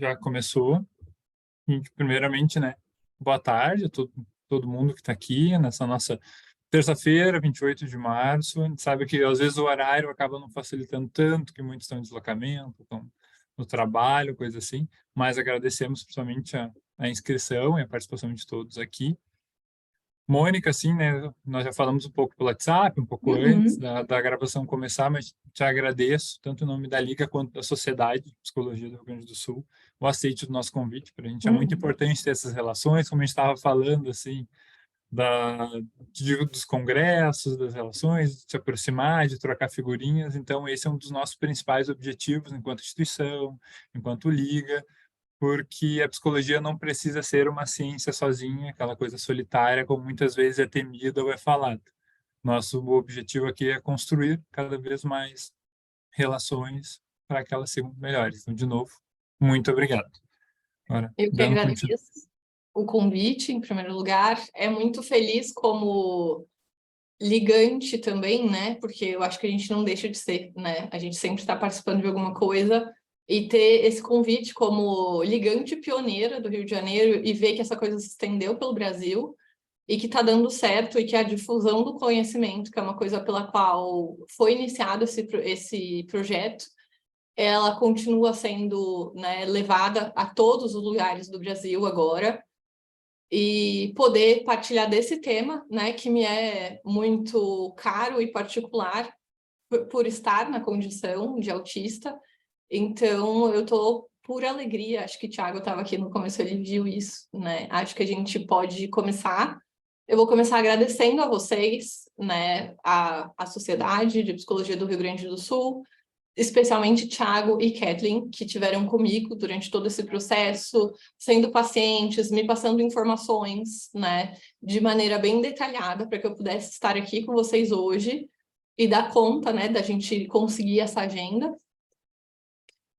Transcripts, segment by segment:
já começou. E, primeiramente, né, boa tarde a todo mundo que está aqui nessa nossa terça-feira, 28 de março. A gente sabe que, às vezes, o horário acaba não facilitando tanto, que muitos estão em deslocamento, estão no trabalho, coisa assim, mas agradecemos principalmente a inscrição e a participação de todos aqui. Mônica, assim, né, nós já falamos um pouco pelo WhatsApp, um pouco antes da gravação começar, mas te agradeço, tanto em nome da Liga quanto da Sociedade de Psicologia do Rio Grande do Sul, o aceite do nosso convite. Para a gente é muito importante ter essas relações, como a gente estava falando, assim, dos congressos, das relações, de se aproximar, de trocar figurinhas. Então, esse é um dos nossos principais objetivos enquanto instituição, enquanto Liga, porque a psicologia não precisa ser uma ciência sozinha, aquela coisa solitária, como muitas vezes é temida ou é falada. Nosso objetivo aqui é construir cada vez mais relações para que elas sejam melhores. Então, de novo, muito obrigado. Agora, Eu que agradeço o convite, em primeiro lugar. É muito feliz como ligante também, né? Porque eu acho que a gente não deixa de ser, né? A gente sempre está participando de alguma coisa e ter esse convite como ligante pioneira do Rio de Janeiro e ver que essa coisa se estendeu pelo Brasil e que está dando certo e que a difusão do conhecimento, que é uma coisa pela qual foi iniciado esse projeto, ela continua sendo, né, levada a todos os lugares do Brasil agora, e poder partilhar desse tema, né, que me é muito caro e particular por estar na condição de autista. Então, eu estou por alegria, acho que o Thiago estava aqui no começo, ele viu isso, né? Acho que a gente pode começar. Eu vou começar agradecendo a vocês, né, a Sociedade de Psicologia do Rio Grande do Sul, especialmente Thiago e Kathleen, que tiveram comigo durante todo esse processo, sendo pacientes, me passando informações, né, de maneira bem detalhada, para que eu pudesse estar aqui com vocês hoje e dar conta, né, da gente conseguir essa agenda.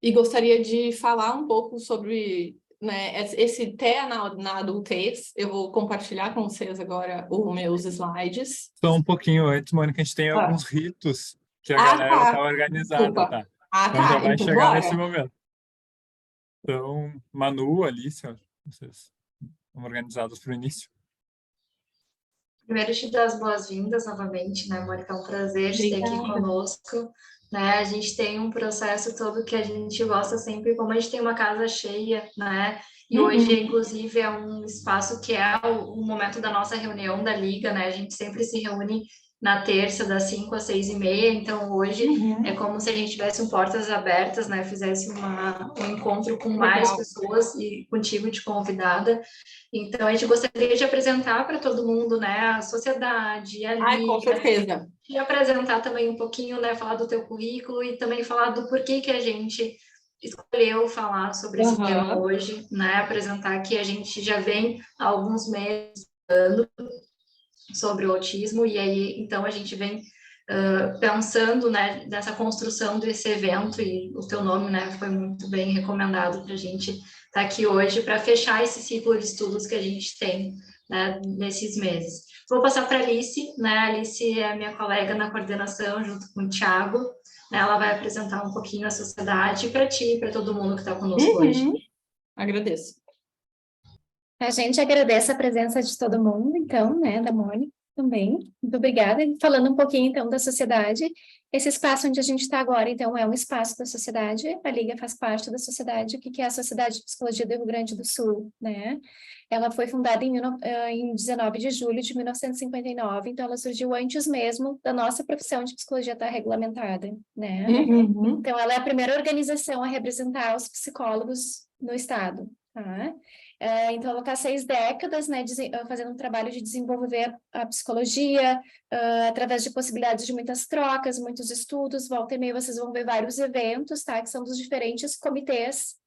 E gostaria de falar um pouco sobre, né, esse TEA na adultez. Eu vou compartilhar com vocês agora os meus slides. Só um pouquinho antes, Mônica, a gente tem alguns ritos que a galera tá. está organizada, Desculpa. tá? Tá. Então já vai Então chegar bora. nesse momento. Então, Manu, Alice, vocês estão organizados para o início? Primeiro, te dar as boas-vindas novamente, né, Mônica? É um prazer te ter aqui conosco. Né? A gente tem um processo todo que a gente gosta sempre, como a gente tem uma casa cheia, né? E hoje, inclusive, é um espaço que é o momento da nossa reunião da Liga, né? A gente sempre se reúne na terça, das 5 às 6h30, então hoje é como se a gente tivesse portas abertas, né? Fizesse um encontro com mais pessoas e contigo de convidada. Então, a gente gostaria de apresentar para todo mundo, né, a sociedade, a Liga. Com certeza. E apresentar também um pouquinho, né, falar do teu currículo e também falar do porquê que a gente escolheu falar sobre esse tema hoje, né, apresentar que a gente já vem há alguns meses falando sobre o autismo e aí, então, a gente vem pensando, né, nessa construção desse evento e o teu nome, né, foi muito bem recomendado para a gente estar aqui hoje para fechar esse ciclo de estudos que a gente tem, né, nesses meses. Vou passar para a Alice, né, a Alice é minha colega na coordenação junto com o Thiago, né, ela vai apresentar um pouquinho a sociedade para ti e para todo mundo que está conosco hoje. Agradeço. A gente agradece a presença de todo mundo, então, né, da Mônica também. Muito obrigada. Falando um pouquinho, então, da sociedade. Esse espaço onde a gente está agora, então, é um espaço da sociedade. A Liga faz parte da sociedade. O que é a Sociedade de Psicologia do Rio Grande do Sul, né? Ela foi fundada em 19 de julho de 1959, então ela surgiu antes mesmo da nossa profissão de psicologia estar regulamentada, né? Então, ela é a primeira organização a representar os psicólogos no estado, tá? Então, ela está há 6 décadas, né, fazendo um trabalho de desenvolver a psicologia, através de possibilidades de muitas trocas, muitos estudos. Volta e meia vocês vão ver vários eventos, tá, que são dos diferentes comitês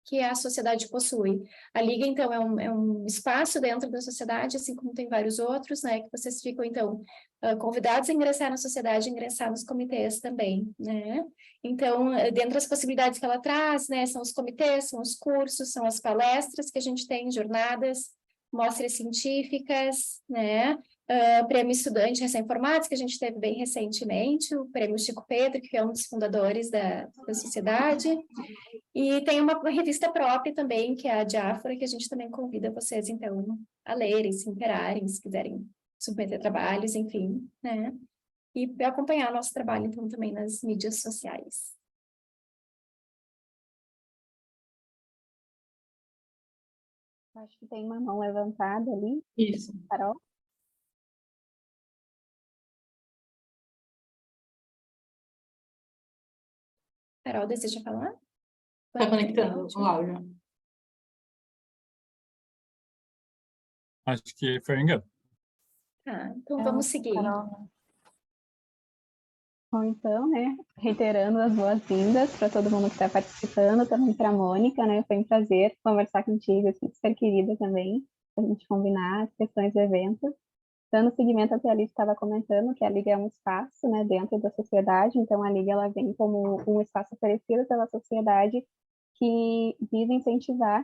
que a sociedade possui. A Liga, então, é um espaço dentro da sociedade, assim como tem vários outros, né, que vocês ficam, então, convidados a ingressar na sociedade, ingressar nos comitês também, né. Então, dentro das possibilidades que ela traz, né, são os comitês, são os cursos, são as palestras que a gente tem, jornadas, mostras científicas, né, Prêmio Estudante Recém-Formados, que a gente teve bem recentemente, o Prêmio Chico Pedro, que é um dos fundadores da sociedade, e tem uma revista própria também, que é a Diáfora, que a gente também convida vocês, então, a lerem, se interarem, se quiserem submeter trabalhos, enfim, né? E acompanhar nosso trabalho, então, também nas mídias sociais. Acho que tem uma mão levantada ali, Isso. Carol. Carol, deseja falar? Tá conectando o áudio. Acho que foi um engano. Ah, então vamos seguir. Carol. Bom, então, né, reiterando as boas-vindas para todo mundo que está participando, também para a Mônica, né, foi um prazer conversar contigo, assim, super querida também, para a gente combinar as questões do evento. Dando seguimento ao que a Alice estava comentando, que a Liga é um espaço, né, dentro da sociedade, então a Liga ela vem como um espaço oferecido pela sociedade que visa incentivar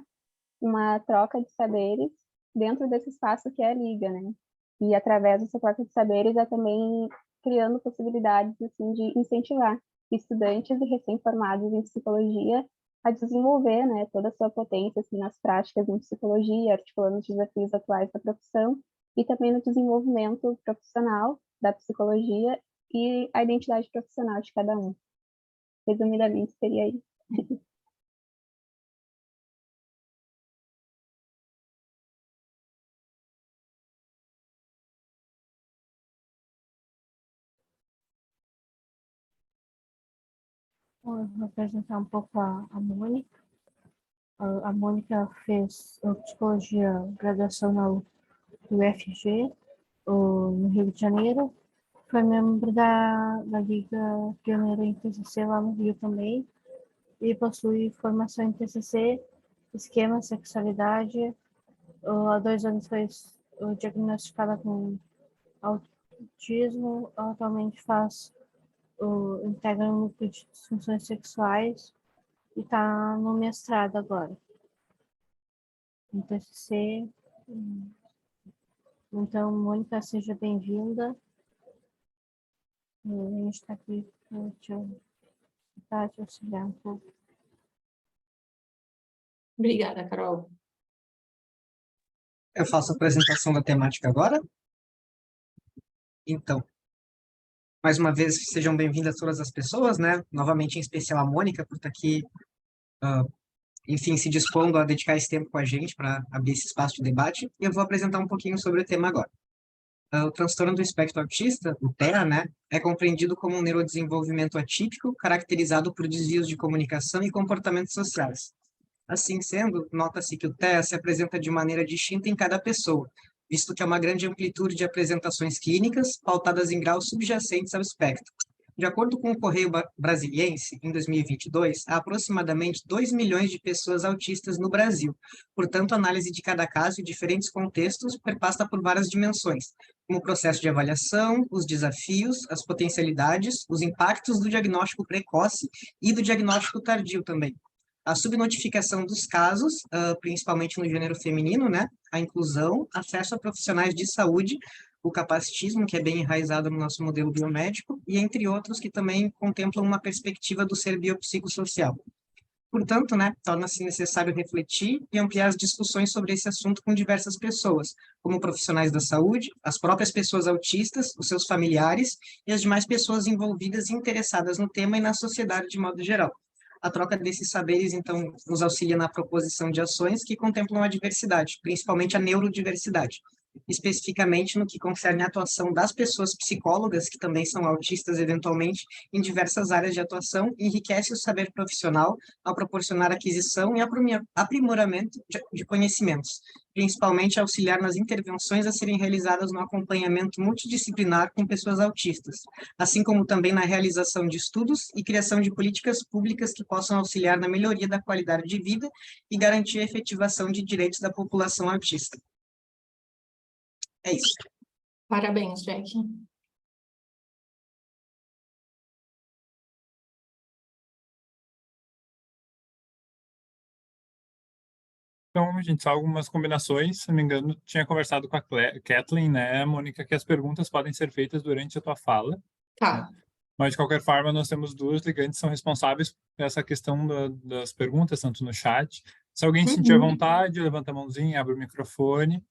uma troca de saberes dentro desse espaço que é a Liga, né? E através dessa troca de saberes é também criando possibilidades assim de incentivar estudantes e recém-formados em psicologia a desenvolver, né, toda a sua potência assim nas práticas em psicologia, articulando os desafios atuais da profissão e também no desenvolvimento profissional da psicologia e a identidade profissional de cada um. Resumidamente, seria isso. Vou apresentar um pouco a Mônica. A Mônica fez psicologia, graduação na UFG, no Rio de Janeiro. Foi membro da Liga Pioneira em TCC lá no Rio também. E possui formação em TCC, esquema, sexualidade. Há 2 anos foi diagnosticada com autismo. Atualmente integra um núcleo de disfunções sexuais e está no mestrado agora, no TCC. Então, Mônica, seja bem-vinda. A gente está aqui para te auxiliar um pouco. Obrigada, Carol. Eu faço a apresentação da temática agora. Então, mais uma vez, sejam bem-vindas todas as pessoas, né? Novamente, em especial a Mônica, por estar aqui, enfim, se dispondo a dedicar esse tempo com a gente para abrir esse espaço de debate. E eu vou apresentar um pouquinho sobre o tema agora. O transtorno do espectro autista, o TEA, né, é compreendido como um neurodesenvolvimento atípico, caracterizado por desvios de comunicação e comportamentos sociais. Assim sendo, nota-se que o TEA se apresenta de maneira distinta em cada pessoa, visto que há uma grande amplitude de apresentações clínicas pautadas em graus subjacentes ao espectro. De acordo com o Correio Brasiliense, em 2022, há aproximadamente 2 milhões de pessoas autistas no Brasil. Portanto, a análise de cada caso em diferentes contextos perpassa por várias dimensões, como o processo de avaliação, os desafios, as potencialidades, os impactos do diagnóstico precoce e do diagnóstico tardio também. A subnotificação dos casos, principalmente no gênero feminino, né? A inclusão, acesso a profissionais de saúde, o capacitismo, que é bem enraizado no nosso modelo biomédico, e entre outros que também contemplam uma perspectiva do ser biopsicossocial. Portanto, né, torna-se necessário refletir e ampliar as discussões sobre esse assunto com diversas pessoas, como profissionais da saúde, as próprias pessoas autistas, os seus familiares e as demais pessoas envolvidas e interessadas no tema e na sociedade de modo geral. A troca desses saberes, então, nos auxilia na proposição de ações que contemplam a diversidade, principalmente a neurodiversidade, especificamente no que concerne a atuação das pessoas psicólogas, que também são autistas eventualmente, em diversas áreas de atuação, enriquece o saber profissional ao proporcionar aquisição e aprimoramento de conhecimentos, principalmente auxiliar nas intervenções a serem realizadas no acompanhamento multidisciplinar com pessoas autistas, assim como também na realização de estudos e criação de políticas públicas que possam auxiliar na melhoria da qualidade de vida e garantir a efetivação de direitos da população autista. É isso. Parabéns, Jack. Então, a gente, só algumas combinações, se não me engano, tinha conversado com a Kathleen, né, Mônica, que as perguntas podem ser feitas durante a tua fala, né? Tá. Mas, de qualquer forma, nós temos 2 ligantes que são responsáveis por essa questão das perguntas, tanto no chat. Se alguém sentir à vontade, levanta a mãozinha, abre o microfone,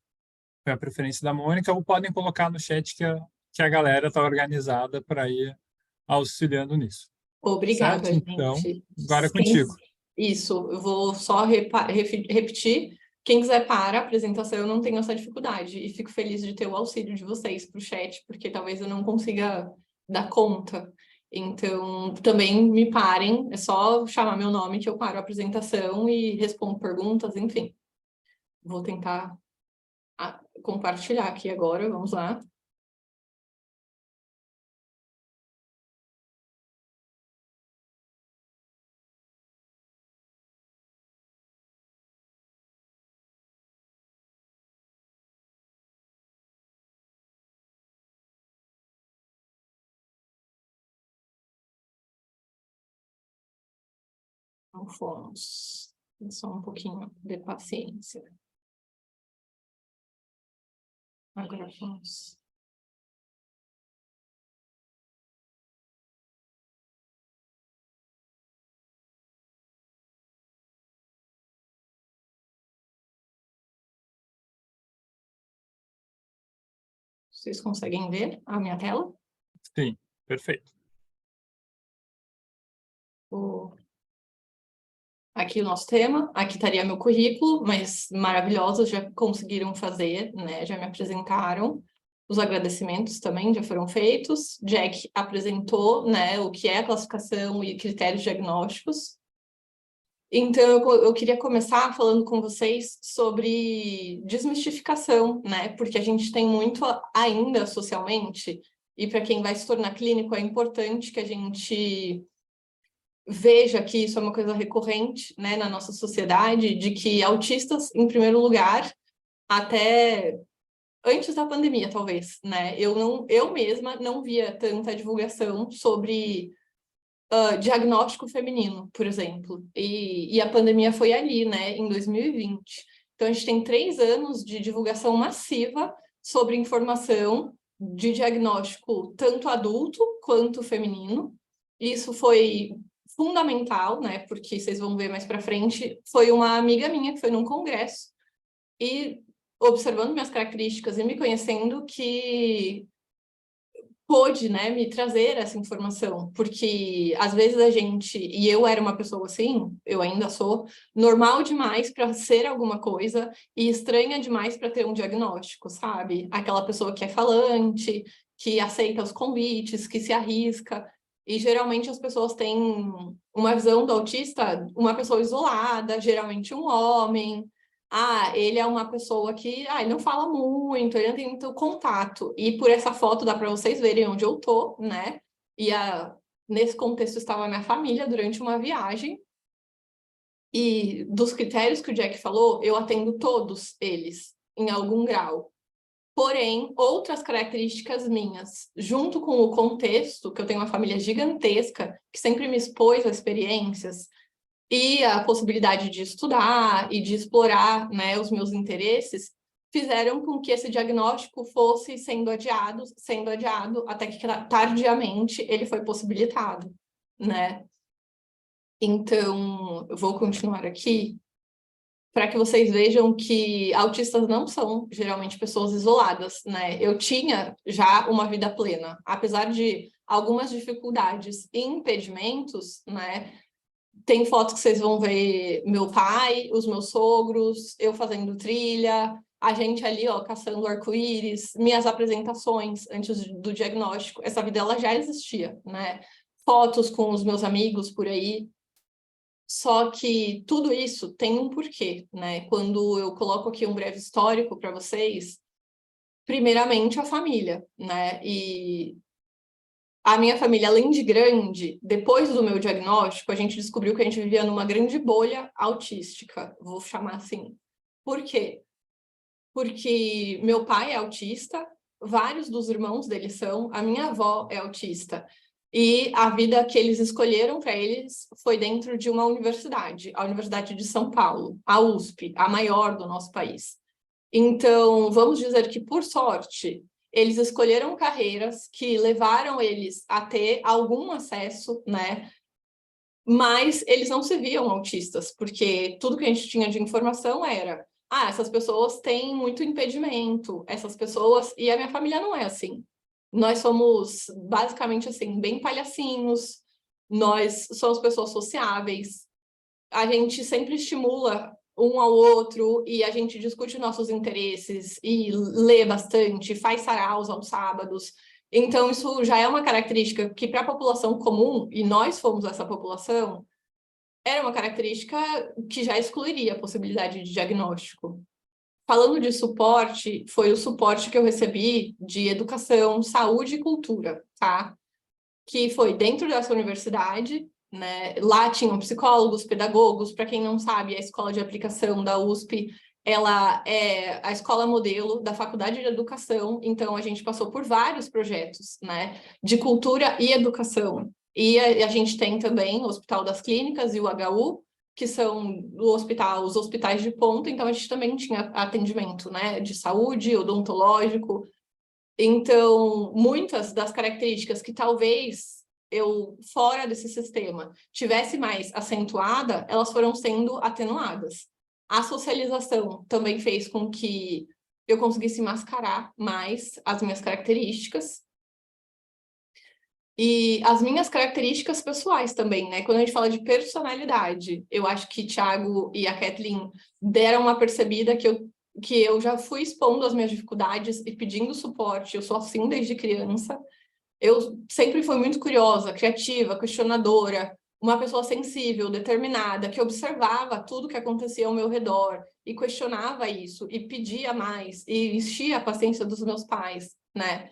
foi a preferência da Mônica, ou podem colocar no chat que a galera está organizada para ir auxiliando nisso. Obrigada, Certo? Então, gente. agora é contigo. Isso, eu vou só repetir. Quem quiser para a apresentação, eu não tenho essa dificuldade. E fico feliz de ter o auxílio de vocês para o chat, porque talvez eu não consiga dar conta. Então, também me parem, é só chamar meu nome que eu paro a apresentação e respondo perguntas, enfim. Vou tentar compartilhar aqui agora, vamos lá. Então, fomos. Só um pouquinho de paciência. Agora vamos. Vocês conseguem ver a minha tela? Sim, perfeito. Aqui o nosso tema, aqui estaria meu currículo, mas maravilhosos, já conseguiram fazer, né? Já me apresentaram. Os agradecimentos também já foram feitos. Jack apresentou, né, o que é a classificação e critérios diagnósticos. Então, eu queria começar falando com vocês sobre desmistificação, né? Porque a gente tem muito ainda socialmente, e para quem vai se tornar clínico, é importante que a gente veja que isso é uma coisa recorrente, né, na nossa sociedade, de que autistas, em primeiro lugar, até antes da pandemia, talvez, né? Eu mesma não via tanta divulgação sobre diagnóstico feminino, por exemplo. E a pandemia foi ali, né, em 2020. Então, a gente tem 3 anos de divulgação massiva sobre informação de diagnóstico tanto adulto quanto feminino. Isso foi fundamental, né, porque vocês vão ver mais para frente, foi uma amiga minha que foi num congresso e observando minhas características e me conhecendo que pôde, né, me trazer essa informação, porque às vezes a gente, e eu era uma pessoa assim, eu ainda sou, normal demais para ser alguma coisa e estranha demais para ter um diagnóstico, sabe? Aquela pessoa que é falante, que aceita os convites, que se arrisca, e geralmente as pessoas têm uma visão do autista, uma pessoa isolada, geralmente um homem. Ele é uma pessoa que ele não fala muito, ele não tem muito contato. E por essa foto dá para vocês verem onde eu tô, né? E nesse contexto estava a minha família durante uma viagem. E dos critérios que o Jack falou, eu atendo todos eles, em algum grau. Porém, outras características minhas, junto com o contexto, que eu tenho uma família gigantesca, que sempre me expôs a experiências, e a possibilidade de estudar e de explorar, né, os meus interesses, fizeram com que esse diagnóstico fosse sendo adiado, até que tardiamente ele foi possibilitado, né? Então, eu vou continuar aqui para que vocês vejam que autistas não são geralmente pessoas isoladas, né? Eu tinha já uma vida plena, apesar de algumas dificuldades e impedimentos, né? Tem fotos que vocês vão ver meu pai, os meus sogros, eu fazendo trilha, a gente ali, ó, caçando arco-íris, minhas apresentações antes do diagnóstico. Essa vida, ela já existia, né? Fotos com os meus amigos por aí. Só que tudo isso tem um porquê, né? Quando eu coloco aqui um breve histórico para vocês, primeiramente a família, né? E a minha família, além de grande, depois do meu diagnóstico, a gente descobriu que a gente vivia numa grande bolha autística, vou chamar assim. Por quê? Porque meu pai é autista, vários dos irmãos dele são, a minha avó é autista. E a vida que eles escolheram para eles foi dentro de uma universidade, a Universidade de São Paulo, a USP, a maior do nosso país. Então, vamos dizer que, por sorte, eles escolheram carreiras que levaram eles a ter algum acesso, né? Mas eles não se viam autistas, porque tudo que a gente tinha de informação era: essas pessoas têm muito impedimento, essas pessoas... E a minha família não é assim. Nós somos, basicamente, assim, bem palhacinhos, nós somos pessoas sociáveis, a gente sempre estimula um ao outro e a gente discute nossos interesses e lê bastante, faz saraus aos sábados. Então, isso já é uma característica que, para a população comum, e nós fomos essa população, era uma característica que já excluiria a possibilidade de diagnóstico. Falando de suporte, foi o suporte que eu recebi de educação, saúde e cultura, tá? Que foi dentro dessa universidade, né? Lá tinham psicólogos, pedagogos. Para quem não sabe, a escola de aplicação da USP, ela é a escola modelo da Faculdade de Educação, então a gente passou por vários projetos, né? De cultura e educação. E a gente tem também o Hospital das Clínicas e o HU, que são os hospitais de ponta, então a gente também tinha atendimento, né? De saúde, odontológico. Então, muitas das características que talvez eu, fora desse sistema, tivesse mais acentuada, elas foram sendo atenuadas. A socialização também fez com que eu conseguisse mascarar mais as minhas características. E as minhas características pessoais também, né? Quando a gente fala de personalidade, eu acho que Thiago e a Kathleen deram uma percebida que eu já fui expondo as minhas dificuldades e pedindo suporte. Eu sou assim desde criança. Eu sempre fui muito curiosa, criativa, questionadora, uma pessoa sensível, determinada, que observava tudo que acontecia ao meu redor e questionava isso, e pedia mais, e enchia a paciência dos meus pais, né?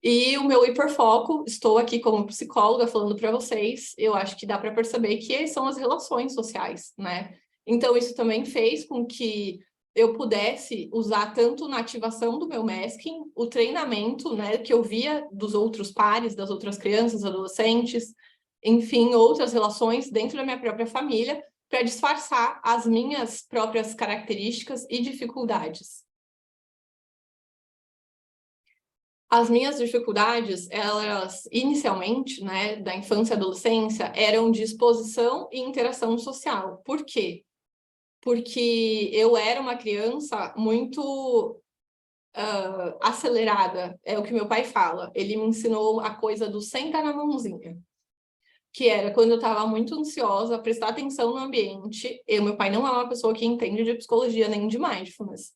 E o meu hiperfoco, estou aqui como psicóloga falando para vocês, eu acho que dá para perceber que são as relações sociais, né? Então, isso também fez com que eu pudesse usar tanto na ativação do meu masking, o treinamento, né, que eu via dos outros pares, das outras crianças, adolescentes, enfim, outras relações dentro da minha própria família, para disfarçar as minhas próprias características e dificuldades. As minhas dificuldades, elas, inicialmente, né, da infância e adolescência, eram de exposição e interação social. Por quê? Porque eu era uma criança muito acelerada, é o que meu pai fala. Ele me ensinou a coisa do senta na mãozinha, que era quando eu estava muito ansiosa, prestar atenção no ambiente. Meu pai não é uma pessoa que entende de psicologia nem de mindfulness,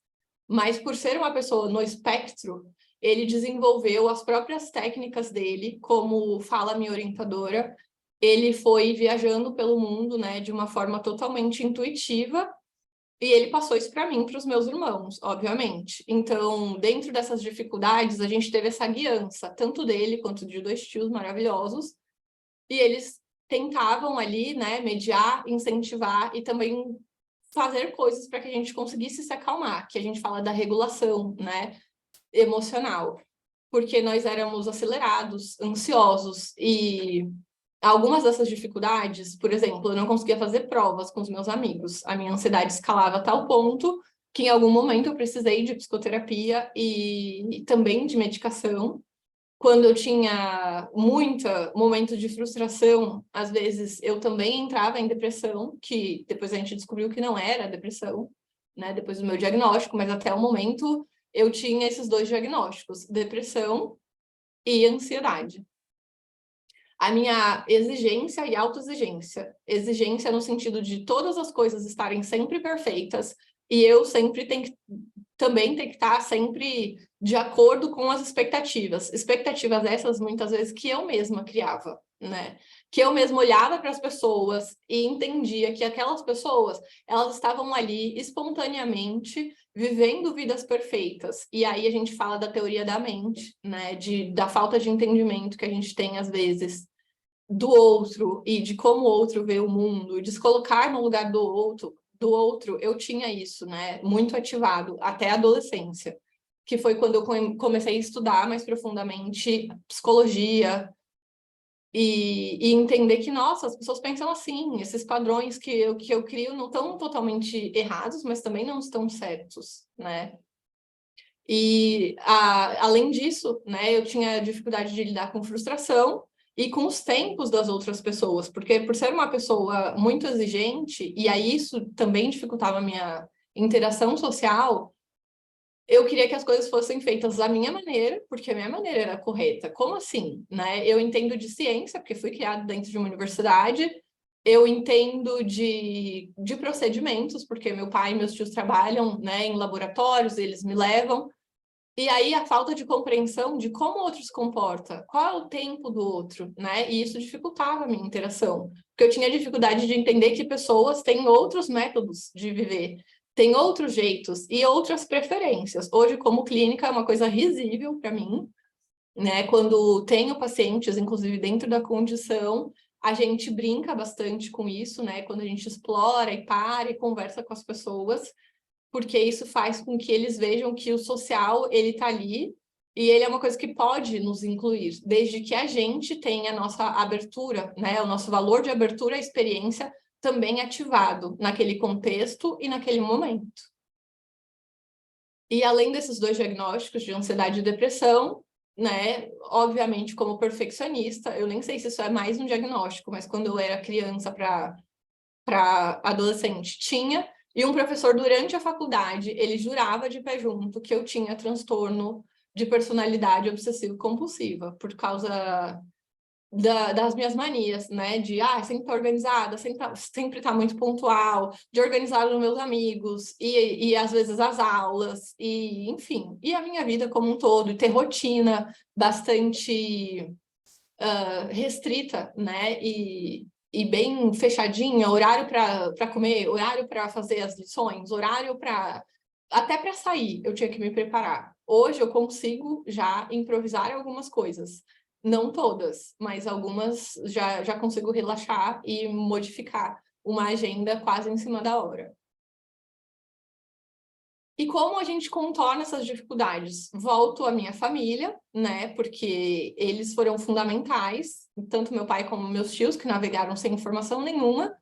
mas por ser uma pessoa no espectro, ele desenvolveu as próprias técnicas dele, como fala minha orientadora. Ele foi viajando pelo mundo, né, de uma forma totalmente intuitiva, e ele passou isso para mim, para os meus irmãos, obviamente. Então, dentro dessas dificuldades, a gente teve essa guiança, tanto dele quanto de dois tios maravilhosos, e eles tentavam ali, né, mediar, incentivar e também fazer coisas para que a gente conseguisse se acalmar, que a gente fala da regulação, né, emocional, porque nós éramos acelerados, ansiosos, e algumas dessas dificuldades, por exemplo, eu não conseguia fazer provas com os meus amigos, a minha ansiedade escalava a tal ponto que em algum momento eu precisei de psicoterapia e também de medicação. Quando eu tinha momento de frustração, às vezes eu também entrava em depressão, que depois a gente descobriu que não era depressão, né, depois do meu diagnóstico, mas até o momento eu tinha esses dois diagnósticos, depressão e ansiedade. A minha exigência e autoexigência. Exigência no sentido de todas as coisas estarem sempre perfeitas e eu sempre também tenho que estar sempre de acordo com as expectativas. Expectativas essas, muitas vezes, que eu mesma criava, né? Que eu mesma olhava para as pessoas e entendia que aquelas pessoas, elas estavam ali espontaneamente vivendo vidas perfeitas. E aí a gente fala da teoria da mente, né? Da falta de entendimento que a gente tem, às vezes, do outro e de como o outro vê o mundo, de se colocar no lugar do outro, eu tinha isso, né? Muito ativado, até a adolescência, que foi quando eu comecei a estudar mais profundamente psicologia, E entender que, nossa, as pessoas pensam assim, esses padrões que eu crio não estão totalmente errados, mas também não estão certos, né? E, além disso, né, eu tinha dificuldade de lidar com frustração e com os tempos das outras pessoas, porque por ser uma pessoa muito exigente, e aí isso também dificultava a minha interação social, eu queria que as coisas fossem feitas da minha maneira, porque a minha maneira era correta. Como assim, né? Eu entendo de ciência, porque fui criada dentro de uma universidade, eu entendo de procedimentos, porque meu pai e meus tios trabalham, né, em laboratórios, eles me levam, e aí a falta de compreensão de como o outro se comporta, qual é o tempo do outro, né? E isso dificultava a minha interação, porque eu tinha dificuldade de entender que pessoas têm outros métodos de viver, têm outros jeitos e outras preferências. Hoje, como clínica, é uma coisa risível para mim, né? Quando tenho pacientes, inclusive dentro da condição, a gente brinca bastante com isso, né? Quando a gente explora e para e conversa com as pessoas, porque isso faz com que eles vejam que o social, ele está ali, e ele é uma coisa que pode nos incluir, desde que a gente tenha a nossa abertura, né, o nosso valor de abertura à experiência também ativado naquele contexto e naquele momento. E além desses 2 diagnósticos de ansiedade e depressão, né, obviamente como perfeccionista, eu nem sei se isso é mais um diagnóstico, mas quando eu era criança para adolescente tinha. E um professor, durante a faculdade, ele jurava de pé junto que eu tinha transtorno de personalidade obsessivo-compulsiva, por causa das minhas manias, né? De sempre estar organizada, sempre estar muito pontual, de organizar os meus amigos, e às vezes as aulas, e enfim, e a minha vida como um todo, e ter rotina bastante restrita, né? E bem fechadinha, horário para comer, horário para fazer as lições, horário para até para sair, eu tinha que me preparar. Hoje eu consigo já improvisar algumas coisas, não todas, mas algumas já consigo relaxar e modificar uma agenda quase em cima da hora. E como a gente contorna essas dificuldades? Volto à minha família, né? Porque eles foram fundamentais, tanto meu pai como meus tios, que navegaram sem informação nenhuma,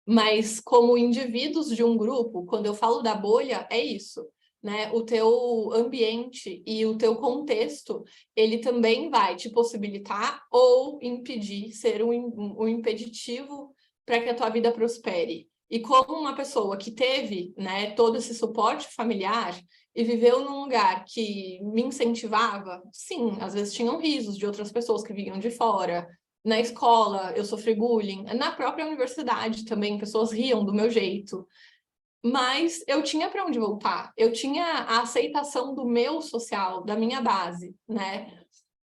mas como indivíduos de um grupo, quando eu falo da bolha, é isso, né? O teu ambiente e o teu contexto, ele também vai te possibilitar ou impedir, ser um impeditivo para que a tua vida prospere. E como uma pessoa que teve, né, todo esse suporte familiar e viveu num lugar que me incentivava, sim, às vezes tinham risos de outras pessoas que vinham de fora. Na escola, eu sofri bullying. Na própria universidade também, pessoas riam do meu jeito. Mas eu tinha para onde voltar. Eu tinha a aceitação do meu social, da minha base, né?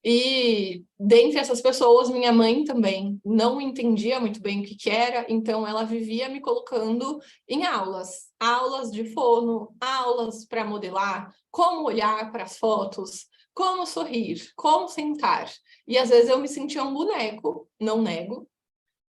E dentre essas pessoas, minha mãe também não entendia muito bem o que era, então ela vivia me colocando em aulas de fono, aulas para modelar, como olhar para as fotos, como sorrir, como sentar. E às vezes eu me sentia um boneco, não nego,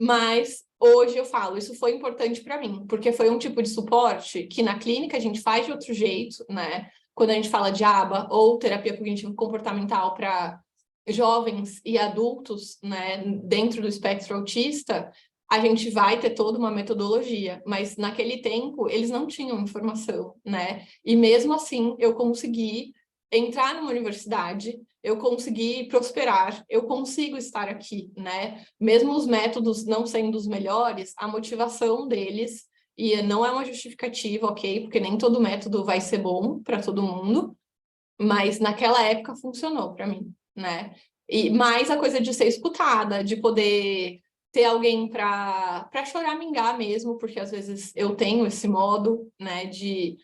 mas hoje eu falo, isso foi importante para mim, porque foi um tipo de suporte que na clínica a gente faz de outro jeito, né? Quando a gente fala de ABA ou terapia cognitivo-comportamental para jovens e adultos, né, dentro do espectro autista, a gente vai ter toda uma metodologia, mas naquele tempo eles não tinham informação, né? E mesmo assim eu consegui entrar numa universidade, eu consegui prosperar, eu consigo estar aqui, né? Mesmo os métodos não sendo os melhores, a motivação deles, e não é uma justificativa, ok? Porque nem todo método vai ser bom para todo mundo, mas naquela época funcionou para mim, né? E mais a coisa de ser escutada, de poder ter alguém para choramingar mesmo, porque às vezes eu tenho esse modo, né, de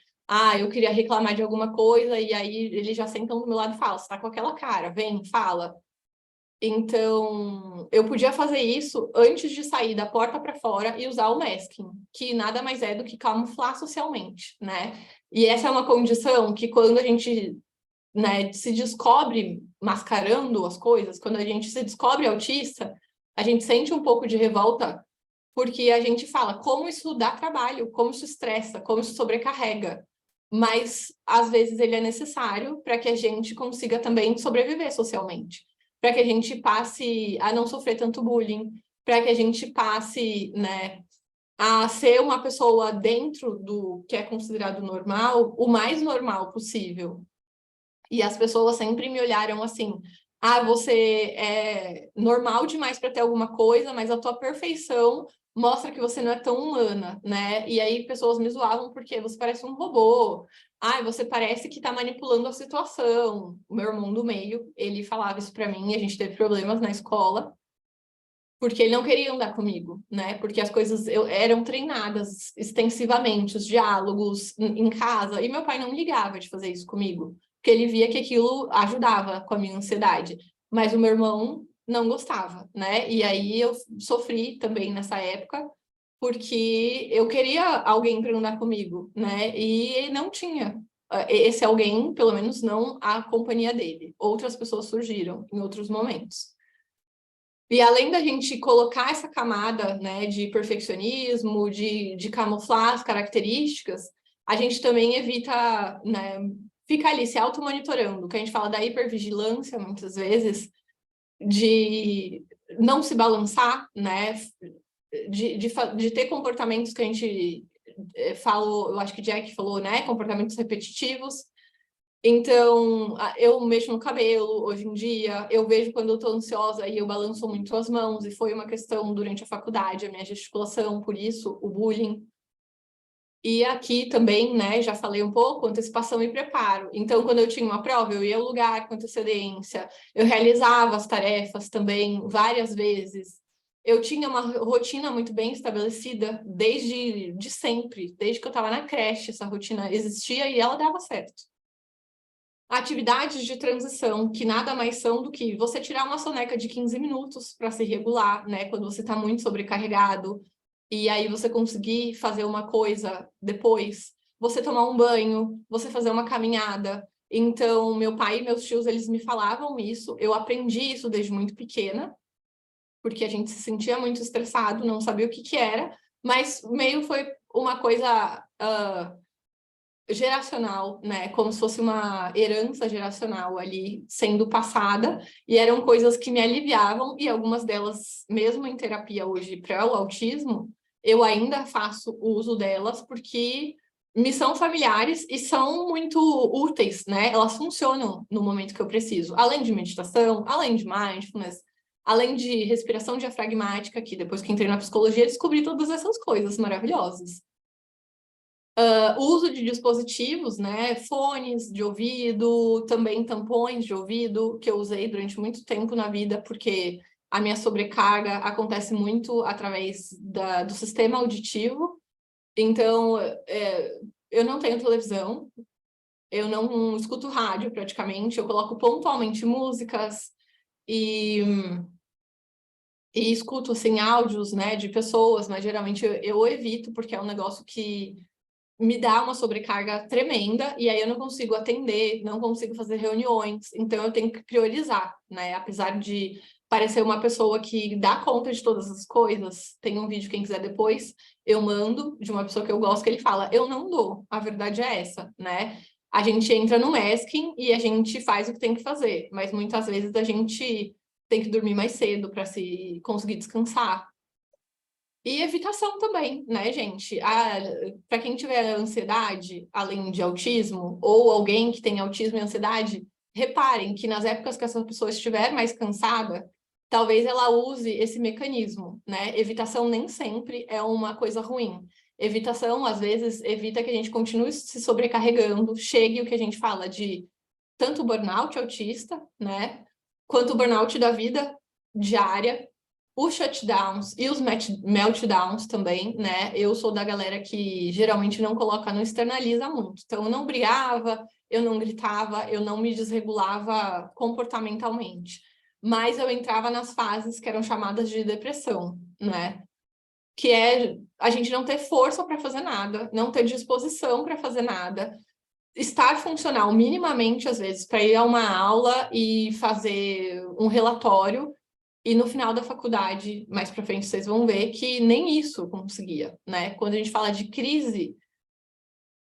eu queria reclamar de alguma coisa e aí eles já sentam do meu lado e falam, você tá com aquela cara, vem, fala. Então, eu podia fazer isso antes de sair da porta para fora e usar o masking, que nada mais é do que camuflar socialmente, né? E essa é uma condição que quando a gente, né, se descobre mascarando as coisas, quando a gente se descobre autista, a gente sente um pouco de revolta, porque a gente fala como isso dá trabalho, como isso estressa, como isso sobrecarrega. Mas, às vezes, ele é necessário para que a gente consiga também sobreviver socialmente. para que a gente passe a não sofrer tanto bullying, para que a gente passe, né, a ser uma pessoa dentro do que é considerado normal, o mais normal possível. E as pessoas sempre me olharam assim, você é normal demais para ter alguma coisa, mas a tua perfeição mostra que você não é tão humana, né? E aí pessoas me zoavam porque você parece um robô. Você parece que tá manipulando a situação. O meu irmão do meio, ele falava isso para mim, a gente teve problemas na escola, porque ele não queria andar comigo, né? Porque as coisas eram treinadas extensivamente, os diálogos em casa, e meu pai não ligava de fazer isso comigo, porque ele via que aquilo ajudava com a minha ansiedade. Mas o meu irmão não gostava, né? E aí eu sofri também nessa época, porque eu queria alguém para andar comigo, né? E não tinha. Esse alguém, pelo menos não a companhia dele. Outras pessoas surgiram em outros momentos. E além da gente colocar essa camada, né, de perfeccionismo, de camuflar as características, a gente também evita, né, ficar ali se automonitorando, que a gente fala da hipervigilância, muitas vezes, de não se balançar, né, de ter comportamentos que a gente falou, eu acho que Jack falou, né, comportamentos repetitivos. Então, eu mexo no cabelo hoje em dia, eu vejo quando eu estou ansiosa e eu balanço muito as mãos, e foi uma questão durante a faculdade, a minha gesticulação, por isso, o bullying. E aqui também, né, já falei um pouco, antecipação e preparo. Então, quando eu tinha uma prova, eu ia ao lugar com antecedência, eu realizava as tarefas também várias vezes. Eu tinha uma rotina muito bem estabelecida desde sempre, desde que eu estava na creche, essa rotina existia e ela dava certo. Atividades de transição, que nada mais são do que você tirar uma soneca de 15 minutos para se regular, né? Quando você está muito sobrecarregado, e aí você conseguir fazer uma coisa depois, você tomar um banho, você fazer uma caminhada. Então, meu pai e meus tios, eles me falavam isso, eu aprendi isso desde muito pequena, porque a gente se sentia muito estressado, não sabia o que era, mas meio foi uma coisa geracional, né? Como se fosse uma herança geracional ali sendo passada, e eram coisas que me aliviavam, e algumas delas, mesmo em terapia hoje para o autismo, eu ainda faço uso delas porque me são familiares e são muito úteis, né? Elas funcionam no momento que eu preciso, além de meditação, além de mindfulness, além de respiração diafragmática, que depois que entrei na psicologia descobri todas essas coisas maravilhosas. Uso de dispositivos, né, fones de ouvido, também tampões de ouvido, que eu usei durante muito tempo na vida, porque a minha sobrecarga acontece muito através do sistema auditivo. Então, eu não tenho televisão, eu não escuto rádio praticamente, eu coloco pontualmente músicas e escuto, assim, áudios, né, de pessoas, mas geralmente eu evito, porque é um negócio que me dá uma sobrecarga tremenda, e aí eu não consigo atender, não consigo fazer reuniões, então eu tenho que priorizar, né? Apesar de parecer uma pessoa que dá conta de todas as coisas, tem um vídeo, quem quiser depois, eu mando, de uma pessoa que eu gosto, que ele fala, eu não dou, a verdade é essa, né? A gente entra no masking e a gente faz o que tem que fazer, mas muitas vezes a gente tem que dormir mais cedo para se conseguir descansar. E evitação também, né, gente? Para quem tiver ansiedade, além de autismo, ou alguém que tem autismo e ansiedade, reparem que nas épocas que essa pessoa estiver mais cansada, talvez ela use esse mecanismo, né? Evitação nem sempre é uma coisa ruim. Evitação, às vezes, evita que a gente continue se sobrecarregando, chegue o que a gente fala de tanto burnout autista, né? Quanto o burnout da vida diária, os shutdowns e os meltdowns também, né? Eu sou da galera que geralmente não coloca, não externaliza muito. Então, eu não brigava, eu não gritava, eu não me desregulava comportamentalmente. Mas eu entrava nas fases que eram chamadas de depressão, né? Que é a gente não ter força para fazer nada, não ter disposição para fazer nada, estar funcional minimamente, às vezes, para ir a uma aula e fazer um relatório, e no final da faculdade, mais para frente, vocês vão ver que nem isso eu conseguia, né? Quando a gente fala de crise,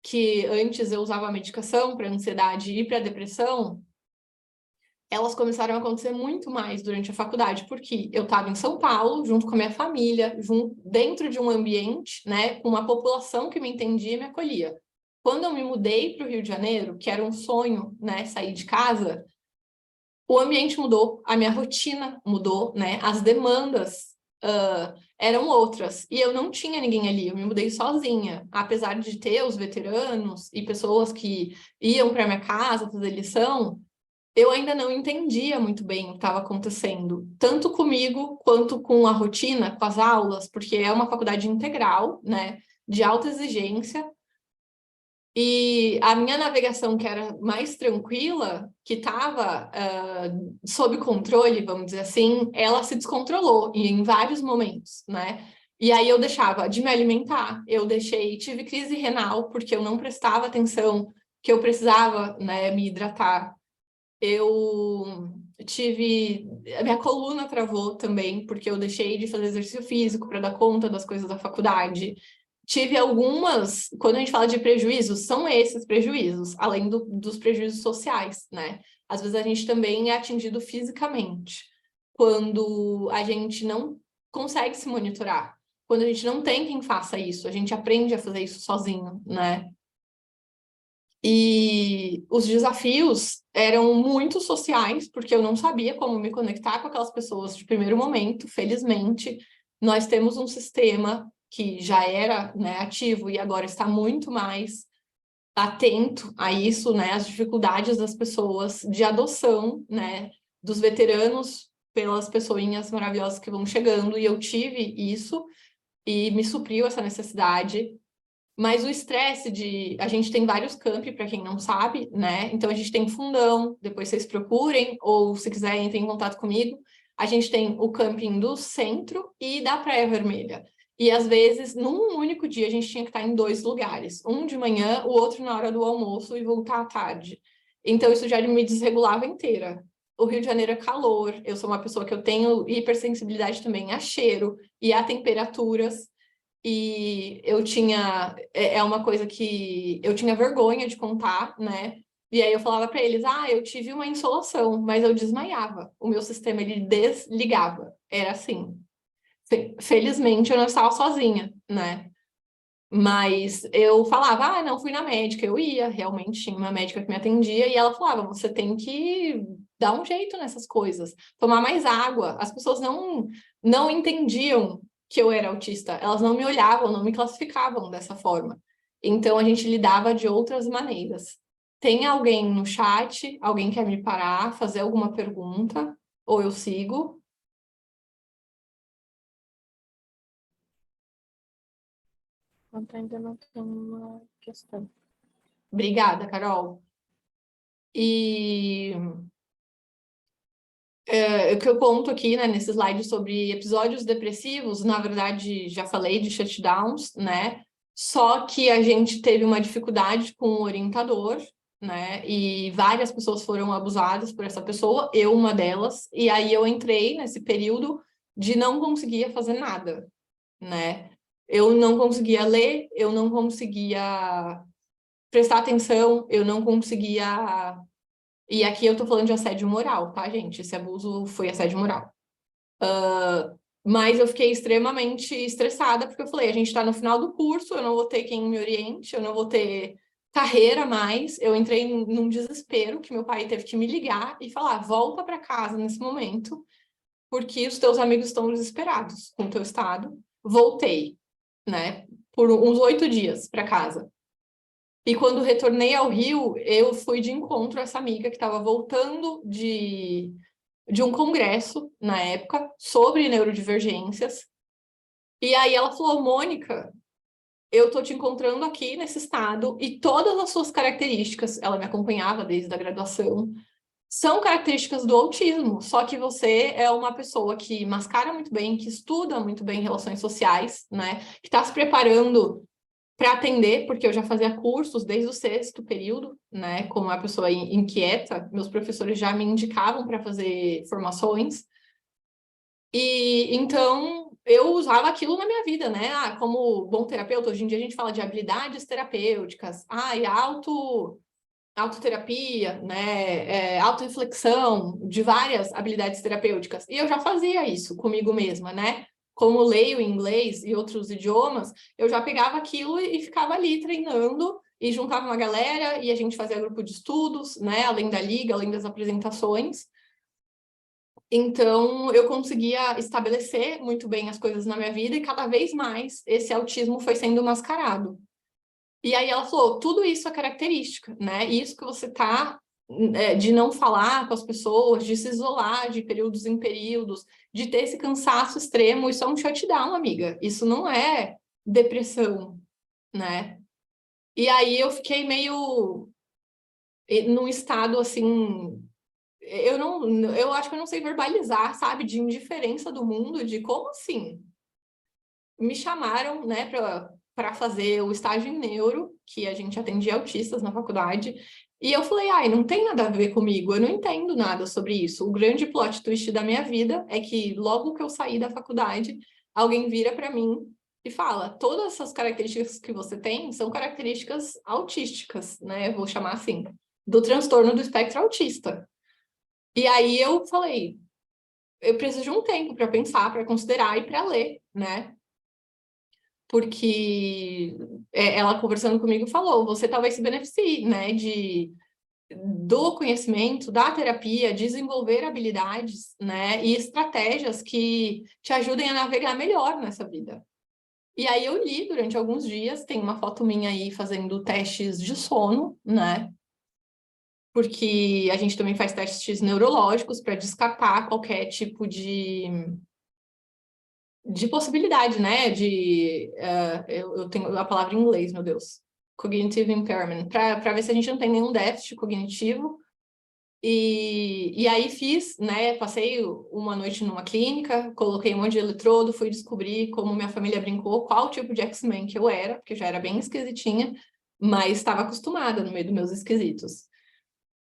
que antes eu usava medicação para ansiedade e para depressão, elas começaram a acontecer muito mais durante a faculdade, porque eu estava em São Paulo, junto com a minha família, dentro de um ambiente, né, com uma população que me entendia e me acolhia. Quando eu me mudei para o Rio de Janeiro, que era um sonho, né, sair de casa, o ambiente mudou, a minha rotina mudou, né, as demandas eram outras, e eu não tinha ninguém ali, eu me mudei sozinha, apesar de ter os veteranos e pessoas que iam para minha casa fazer lição, eu ainda não entendia muito bem o que estava acontecendo, tanto comigo quanto com a rotina, com as aulas, porque é uma faculdade integral, né, de alta exigência, e a minha navegação, que era mais tranquila, que estava sob controle, vamos dizer assim, ela se descontrolou em vários momentos, né? E aí eu deixava de me alimentar, tive crise renal, porque eu não prestava atenção que eu precisava, né, me hidratar. A minha coluna travou também, porque eu deixei de fazer exercício físico para dar conta das coisas da faculdade. Tive quando a gente fala de prejuízos, são esses prejuízos, além dos prejuízos sociais, né? Às vezes a gente também é atingido fisicamente, quando a gente não consegue se monitorar, quando a gente não tem quem faça isso, a gente aprende a fazer isso sozinho, né? E os desafios eram muito sociais, porque eu não sabia como me conectar com aquelas pessoas de primeiro momento. Felizmente, nós temos um sistema que já era, né, ativo e agora está muito mais atento a isso, né, as dificuldades das pessoas de adoção, né, dos veteranos pelas pessoinhas maravilhosas que vão chegando, e eu tive isso e me supriu essa necessidade. Mas o estresse a gente tem vários campi, para quem não sabe, né? Então, a gente tem Fundão, depois vocês procurem, ou se quiserem, entrem em contato comigo. A gente tem o camping do centro e da Praia Vermelha. E, às vezes, num único dia, a gente tinha que estar em 2 lugares. Um de manhã, o outro na hora do almoço e voltar à tarde. Então, isso já me desregulava inteira. O Rio de Janeiro é calor, eu sou uma pessoa que eu tenho hipersensibilidade também a cheiro e a temperaturas. E eu tinha, é uma coisa que eu tinha vergonha de contar, né? E aí eu falava para eles, eu tive uma insolação, mas eu desmaiava. O meu sistema, ele desligava. Era assim. Felizmente, eu não estava sozinha, né? Mas eu falava, não, fui na médica. Eu ia, realmente tinha uma médica que me atendia e ela falava, você tem que dar um jeito nessas coisas. Tomar mais água. As pessoas não entendiam que eu era autista. Elas não me olhavam, não me classificavam dessa forma. Então, a gente lidava de outras maneiras. Tem alguém no chat? Alguém quer me parar, fazer alguma pergunta? Ou eu sigo? Enquanto ainda não tem uma questão. Obrigada, Carol. E o que eu conto aqui, né, nesse slide sobre episódios depressivos, na verdade, já falei de shutdowns, né? Só que a gente teve uma dificuldade com o orientador, né? E várias pessoas foram abusadas por essa pessoa, eu uma delas. E aí eu entrei nesse período de não conseguia fazer nada, né? Eu não conseguia ler, eu não conseguia prestar atenção, eu não conseguia... E aqui eu tô falando de assédio moral, tá, gente? Esse abuso foi assédio moral. Mas eu fiquei extremamente estressada, porque eu falei, a gente tá no final do curso, eu não vou ter quem me oriente, eu não vou ter carreira mais. Eu entrei num desespero, que meu pai teve que me ligar e falar, volta para casa nesse momento, porque os teus amigos estão desesperados com o teu estado. Voltei, né, por uns 8 dias para casa. E quando retornei ao Rio, eu fui de encontro a essa amiga que estava voltando de um congresso, na época, sobre neurodivergências. E aí ela falou, Mônica, eu tô te encontrando aqui nesse estado e todas as suas características, ela me acompanhava desde a graduação, são características do autismo, só que você é uma pessoa que mascara muito bem, que estuda muito bem relações sociais, né? Que está se preparando para atender, porque eu já fazia cursos desde o 6º período, né? Como uma pessoa inquieta, meus professores já me indicavam para fazer formações. E então eu usava aquilo na minha vida, né? Como bom terapeuta, hoje em dia a gente fala de habilidades terapêuticas, autoterapia, né, autorreflexão, de várias habilidades terapêuticas. E eu já fazia isso comigo mesma, né? Como leio inglês e outros idiomas, eu já pegava aquilo e ficava ali treinando e juntava uma galera e a gente fazia grupo de estudos, né? Além da liga, além das apresentações. Então, eu conseguia estabelecer muito bem as coisas na minha vida e cada vez mais esse autismo foi sendo mascarado. E aí ela falou, tudo isso é característica, né? Isso que você tá de não falar com as pessoas, de se isolar de períodos em períodos, de ter esse cansaço extremo, isso é um shutdown, amiga. Isso não é depressão, né? E aí eu fiquei meio num estado assim, eu acho que eu não sei verbalizar, sabe, de indiferença do mundo, de como assim? Me chamaram, né, para fazer o estágio em neuro, que a gente atendia autistas na faculdade, e eu falei, ai, não tem nada a ver comigo, eu não entendo nada sobre isso. O grande plot twist da minha vida é que logo que eu saí da faculdade, alguém vira para mim e fala, todas essas características que você tem são características autísticas, né, vou chamar assim, do transtorno do espectro autista. E aí eu falei, eu preciso de um tempo para pensar, para considerar e para ler, né? Porque ela conversando comigo falou, você talvez se beneficie, né, do conhecimento, da terapia, desenvolver habilidades, né, e estratégias que te ajudem a navegar melhor nessa vida. E aí eu li durante alguns dias, tem uma foto minha aí fazendo testes de sono, né, porque a gente também faz testes neurológicos para descartar qualquer tipo de possibilidade, né? Eu tenho a palavra em inglês, meu Deus. Cognitive impairment, para ver se a gente não tem nenhum déficit cognitivo. E aí fiz, né? Passei uma noite numa clínica, coloquei um monte de eletrodo, fui descobrir, como minha família brincou, qual tipo de X-Men que eu era, porque já era bem esquisitinha, mas estava acostumada no meio dos meus esquisitos.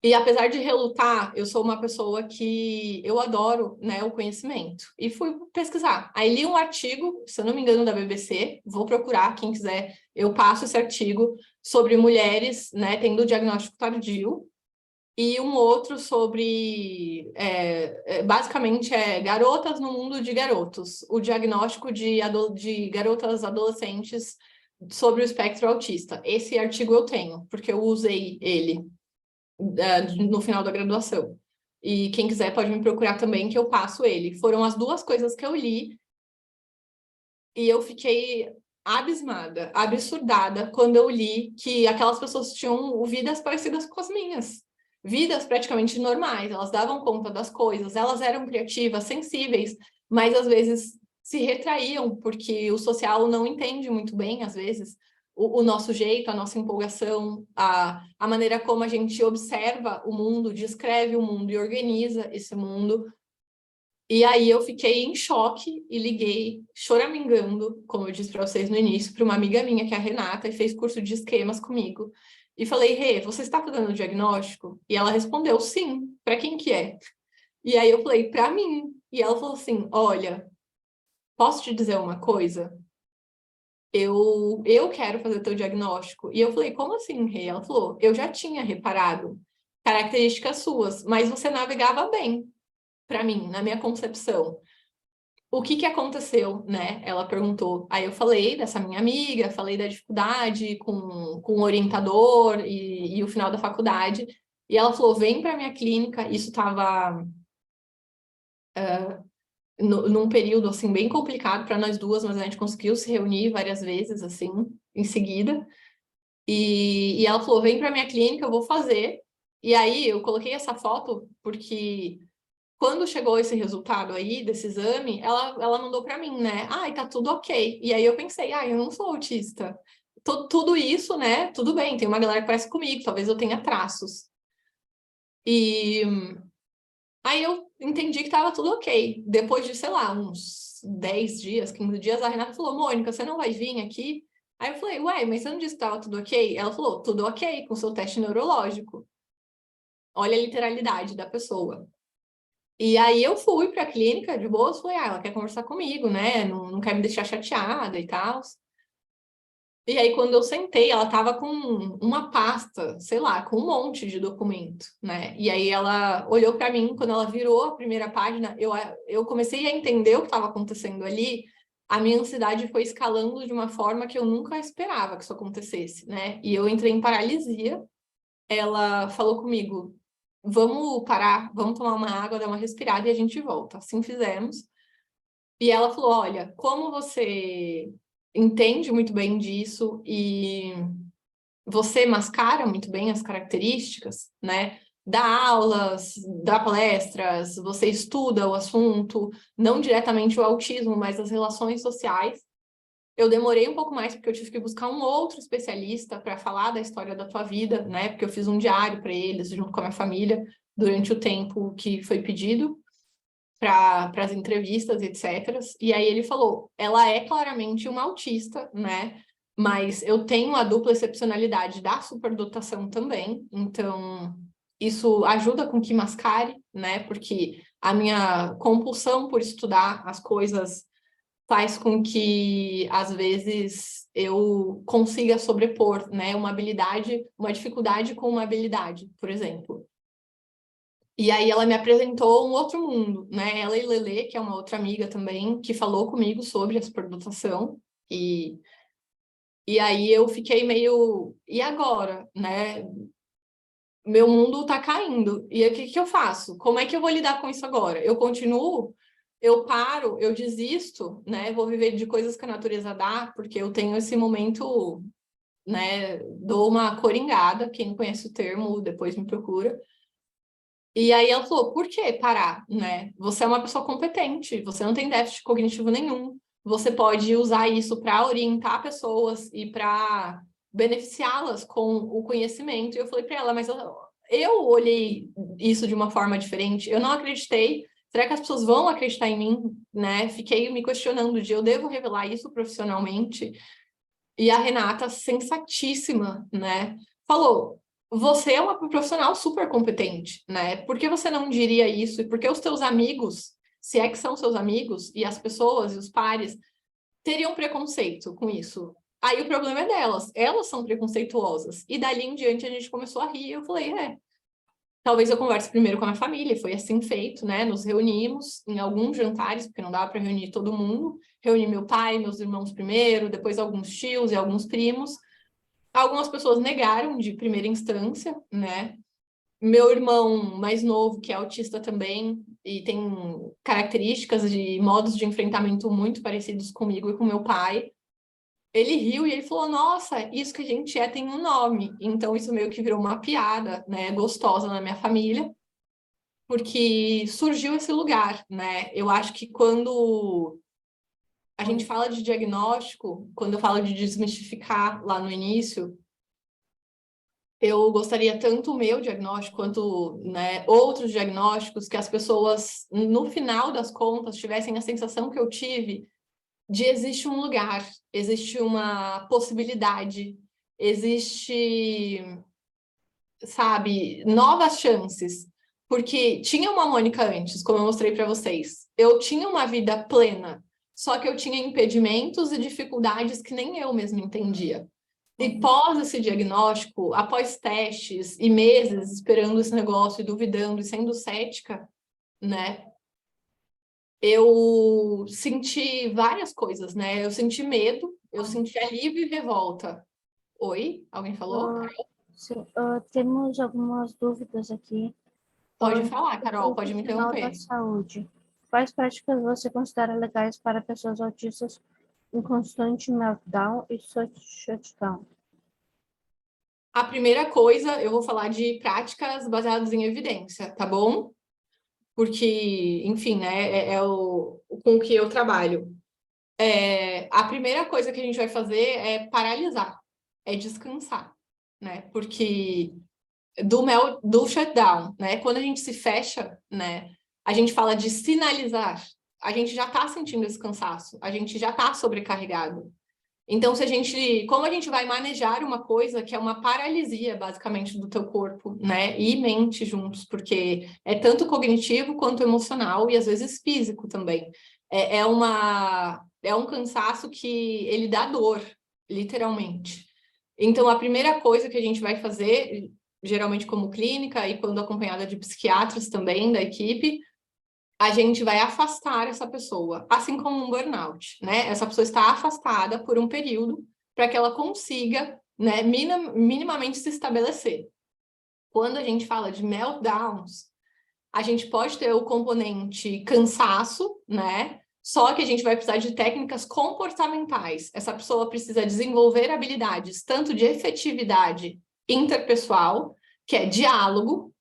E apesar de relutar, eu sou uma pessoa que eu adoro, né, o conhecimento. E fui pesquisar. Aí li um artigo, se eu não me engano, da BBC, vou procurar, quem quiser, eu passo esse artigo sobre mulheres, né, tendo diagnóstico tardio, e um outro sobre, basicamente, garotas no mundo de garotos, o diagnóstico de garotas adolescentes sobre o espectro autista. Esse artigo eu tenho, porque eu usei ele no final da graduação. E quem quiser pode me procurar também, que eu passo ele. Foram as duas coisas que eu li e eu fiquei abismada, absurdada, quando eu li que aquelas pessoas tinham vidas parecidas com as minhas. Vidas praticamente normais, elas davam conta das coisas, elas eram criativas, sensíveis, mas às vezes se retraíam, porque o social não entende muito bem, às vezes, o nosso jeito, a nossa empolgação, a maneira como a gente observa o mundo, descreve o mundo e organiza esse mundo. E aí eu fiquei em choque e liguei, choramingando, como eu disse para vocês no início, para uma amiga minha, que é a Renata, e fez curso de esquemas comigo. E falei, Rê, você está fazendo o diagnóstico? E ela respondeu, sim. Para quem que é? E aí eu falei, para mim. E ela falou assim, olha, posso te dizer uma coisa? Eu quero fazer teu diagnóstico. E eu falei, como assim, Rê? Ela falou, eu já tinha reparado características suas, mas você navegava bem, para mim, na minha concepção. O que aconteceu, né? Ela perguntou. Aí eu falei dessa minha amiga, falei da dificuldade com o orientador e o final da faculdade. E ela falou, vem para minha clínica. Isso estava num período, assim, bem complicado para nós duas, mas a gente conseguiu se reunir várias vezes, assim, em seguida. E ela falou, vem para minha clínica, eu vou fazer. E aí eu coloquei essa foto porque quando chegou esse resultado aí, desse exame, ela mandou para mim, né? Ai, tá tudo ok. E aí eu pensei, eu não sou autista. Tudo isso, né? Tudo bem, tem uma galera que parece comigo, talvez eu tenha traços. E aí eu entendi que tava tudo ok. Depois de, sei lá, uns 10 dias, 15 dias, a Renata falou, Mônica, você não vai vir aqui? Aí eu falei, ué, mas você não disse que tava tudo ok? Ela falou, tudo ok, com seu teste neurológico. Olha a literalidade da pessoa. E aí eu fui para a clínica de boas, falei, ela quer conversar comigo, né? Não quer me deixar chateada e tal. E aí, quando eu sentei, ela estava com uma pasta, sei lá, com um monte de documento, né? E aí ela olhou para mim, quando ela virou a primeira página, eu comecei a entender o que estava acontecendo ali, a minha ansiedade foi escalando de uma forma que eu nunca esperava que isso acontecesse, né? E eu entrei em paralisia. Ela falou comigo, vamos parar, vamos tomar uma água, dar uma respirada e a gente volta. Assim fizemos. E ela falou, olha, como você entende muito bem disso e você mascara muito bem as características, né? Dá aulas, dá palestras, você estuda o assunto, não diretamente o autismo, mas as relações sociais. Eu demorei um pouco mais porque eu tive que buscar um outro especialista para falar da história da tua vida, né? Porque eu fiz um diário para eles, junto com a minha família, durante o tempo que foi pedido para as entrevistas, etc. E aí ele falou, ela é claramente uma autista, né? Mas eu tenho a dupla excepcionalidade da superdotação também, então isso ajuda com que mascare, né? Porque a minha compulsão por estudar as coisas faz com que, às vezes, eu consiga sobrepor, né? Uma habilidade, uma dificuldade com uma habilidade, por exemplo. E aí ela me apresentou um outro mundo, né? Ela e Lelê, que é uma outra amiga também, que falou comigo sobre a superdotação. E aí eu fiquei meio... E agora, né? Meu mundo tá caindo. E aí, o que que eu faço? Como é que eu vou lidar com isso agora? Eu continuo? Eu paro? Eu desisto? Né? Vou viver de coisas que a natureza dá? Porque eu tenho esse momento, né? Dou uma coringada. Quem não conhece o termo, depois me procura. E aí ela falou, por que parar, né? Você é uma pessoa competente, você não tem déficit cognitivo nenhum, você pode usar isso para orientar pessoas e para beneficiá-las com o conhecimento. E eu falei para ela, mas eu olhei isso de uma forma diferente, eu não acreditei. Será que as pessoas vão acreditar em mim, né? Fiquei me questionando de eu devo revelar isso profissionalmente? E a Renata, sensatíssima, né? Falou, você é uma profissional super competente, né? Por que você não diria isso? E por que os teus amigos, se é que são seus amigos, e as pessoas e os pares, teriam preconceito com isso? Aí o problema é delas, elas são preconceituosas. E dali em diante a gente começou a rir, e eu falei, talvez eu converse primeiro com a minha família, e foi assim feito, né? Nos reunimos em alguns jantares, porque não dava para reunir todo mundo. Reuni meu pai, meus irmãos primeiro, depois alguns tios e alguns primos. Algumas pessoas negaram de primeira instância, né? Meu irmão mais novo, que é autista também, e tem características de modos de enfrentamento muito parecidos comigo e com meu pai, ele riu e ele falou, nossa, isso que a gente é tem um nome. Então isso meio que virou uma piada, né, gostosa na minha família, porque surgiu esse lugar, né? Eu acho que quando a gente fala de diagnóstico, quando eu falo de desmistificar lá no início, eu gostaria tanto o meu diagnóstico quanto, né, outros diagnósticos que as pessoas, no final das contas, tivessem a sensação que eu tive de existe um lugar, existe uma possibilidade, existe, sabe, novas chances. Porque tinha uma Mônica antes, como eu mostrei para vocês. Eu tinha uma vida plena, só que eu tinha impedimentos e dificuldades que nem eu mesma entendia. E pós esse diagnóstico, após testes e meses esperando esse negócio e duvidando e sendo cética, né? Eu senti várias coisas, né? Eu senti medo, eu senti alívio e revolta. Oi? Alguém falou? Sim, temos algumas dúvidas aqui. Pode falar, Carol, pode me Profissional da interromper. saúde. Quais práticas você considera legais para pessoas autistas em constante meltdown e shutdown? A primeira coisa, eu vou falar de práticas baseadas em evidência, tá bom? Porque, enfim, né, com o que eu trabalho. A primeira coisa que a gente vai fazer é paralisar, é descansar, né? Porque do shutdown, né? Quando a gente se fecha, né? A gente fala de sinalizar. A gente já está sentindo esse cansaço, a gente já está sobrecarregado. Então, como a gente vai manejar uma coisa que é uma paralisia, basicamente, do teu corpo, né? E mente juntos, porque é tanto cognitivo quanto emocional e às vezes físico também. É um cansaço que ele dá dor, literalmente. Então, a primeira coisa que a gente vai fazer, geralmente como clínica e quando acompanhada de psiquiatras também da equipe, a gente vai afastar essa pessoa, assim como um burnout, né? Essa pessoa está afastada por um período para que ela consiga, né, minimamente se estabelecer. Quando a gente fala de meltdowns, a gente pode ter o componente cansaço, né? Só que a gente vai precisar de técnicas comportamentais. Essa pessoa precisa desenvolver habilidades tanto de efetividade interpessoal, que é diálogo,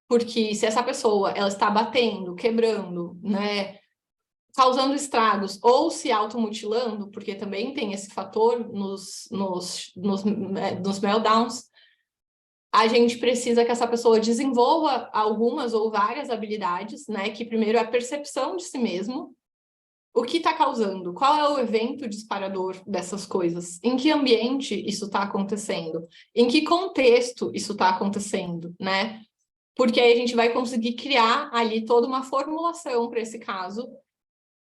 porque se essa pessoa ela está batendo, quebrando, né, causando estragos ou se automutilando, porque também tem esse fator nos meltdowns, a gente precisa que essa pessoa desenvolva algumas ou várias habilidades, né? Que primeiro é a percepção de si mesmo, o que está causando, qual é o evento disparador dessas coisas, em que ambiente isso está acontecendo, em que contexto isso está acontecendo, né? Porque aí a gente vai conseguir criar ali toda uma formulação para esse caso,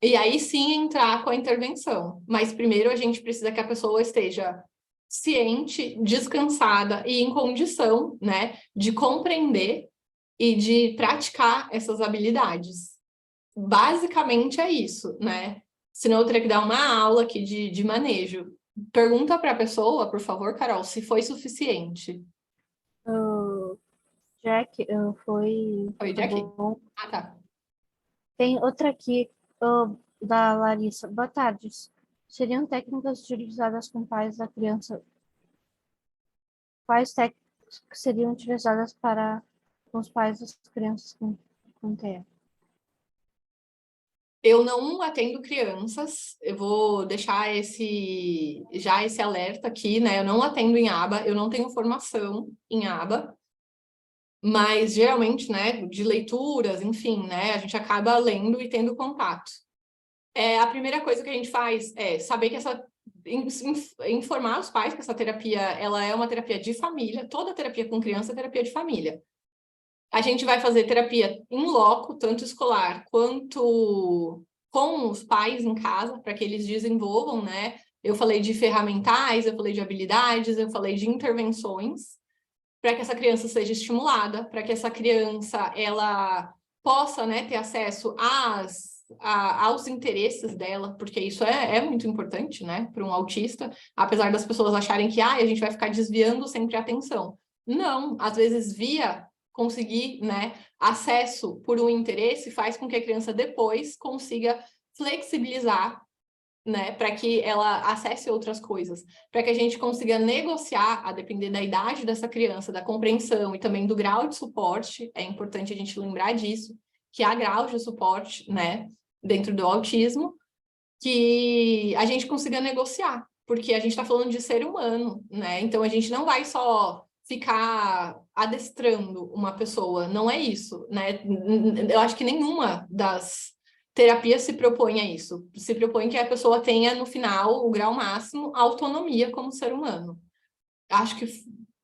e aí sim entrar com a intervenção. Mas primeiro a gente precisa que a pessoa esteja ciente, descansada e em condição, né, de compreender e de praticar essas habilidades. Basicamente é isso, né? Senão eu teria que dar uma aula aqui de manejo. Pergunta para a pessoa, por favor, Carol, se foi suficiente. Jack, foi Jack? bom. Ah, tá. Tem outra aqui, da Larissa. Boa tarde. Seriam técnicas utilizadas com pais da criança? Quais técnicas seriam utilizadas para com os pais das crianças com TEA? Eu não atendo crianças, eu vou deixar esse alerta aqui, né? Eu não atendo em aba, eu não tenho formação em aba, mas geralmente, né, de leituras, enfim, né, a gente acaba lendo e tendo contato. A primeira coisa que a gente faz é saber que informar os pais que essa terapia, ela é uma terapia de família, toda terapia com criança é terapia de família. A gente vai fazer terapia em loco, tanto escolar quanto com os pais em casa, para que eles desenvolvam, né? Eu falei de ferramentais, eu falei de habilidades, eu falei de intervenções, para que essa criança seja estimulada, para que essa criança ela possa, né, ter acesso aos interesses dela, porque isso é muito importante, né, para um autista, apesar das pessoas acharem que a gente vai ficar desviando sempre a atenção. Não, às vezes conseguir, né, acesso por um interesse faz com que a criança depois consiga flexibilizar, né, para que ela acesse outras coisas, para que a gente consiga negociar, a depender da idade dessa criança, da compreensão e também do grau de suporte, é importante a gente lembrar disso, que há graus de suporte, né, dentro do autismo, que a gente consiga negociar, porque a gente está falando de ser humano, né, então a gente não vai só ficar adestrando uma pessoa, não é isso, né, eu acho que nenhuma das terapia se propõe a isso, se propõe que a pessoa tenha, no final, o grau máximo, a autonomia como ser humano. Acho que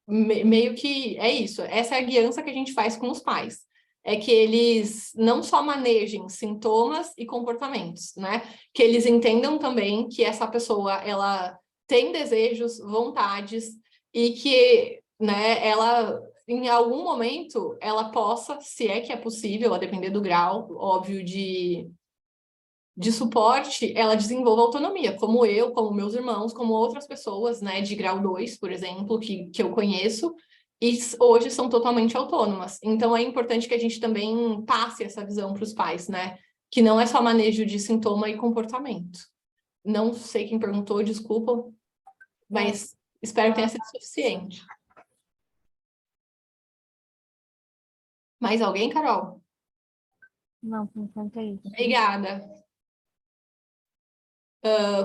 meio que é isso, essa é a guiança que a gente faz com os pais, é que eles não só manejem sintomas e comportamentos, né, que eles entendam também que essa pessoa, ela tem desejos, vontades, e que, né, ela em algum momento, ela possa, se é que é possível, a depender do grau, óbvio, de suporte, ela desenvolva autonomia, como eu, como meus irmãos, como outras pessoas, né, de grau 2, por exemplo, que eu conheço, e hoje são totalmente autônomas. Então, é importante que a gente também passe essa visão para os pais, né, que não é só manejo de sintoma e comportamento. Não sei quem perguntou, desculpa, mas espero que tenha sido suficiente. Mais alguém, Carol? Não, por enquanto é isso. Obrigada.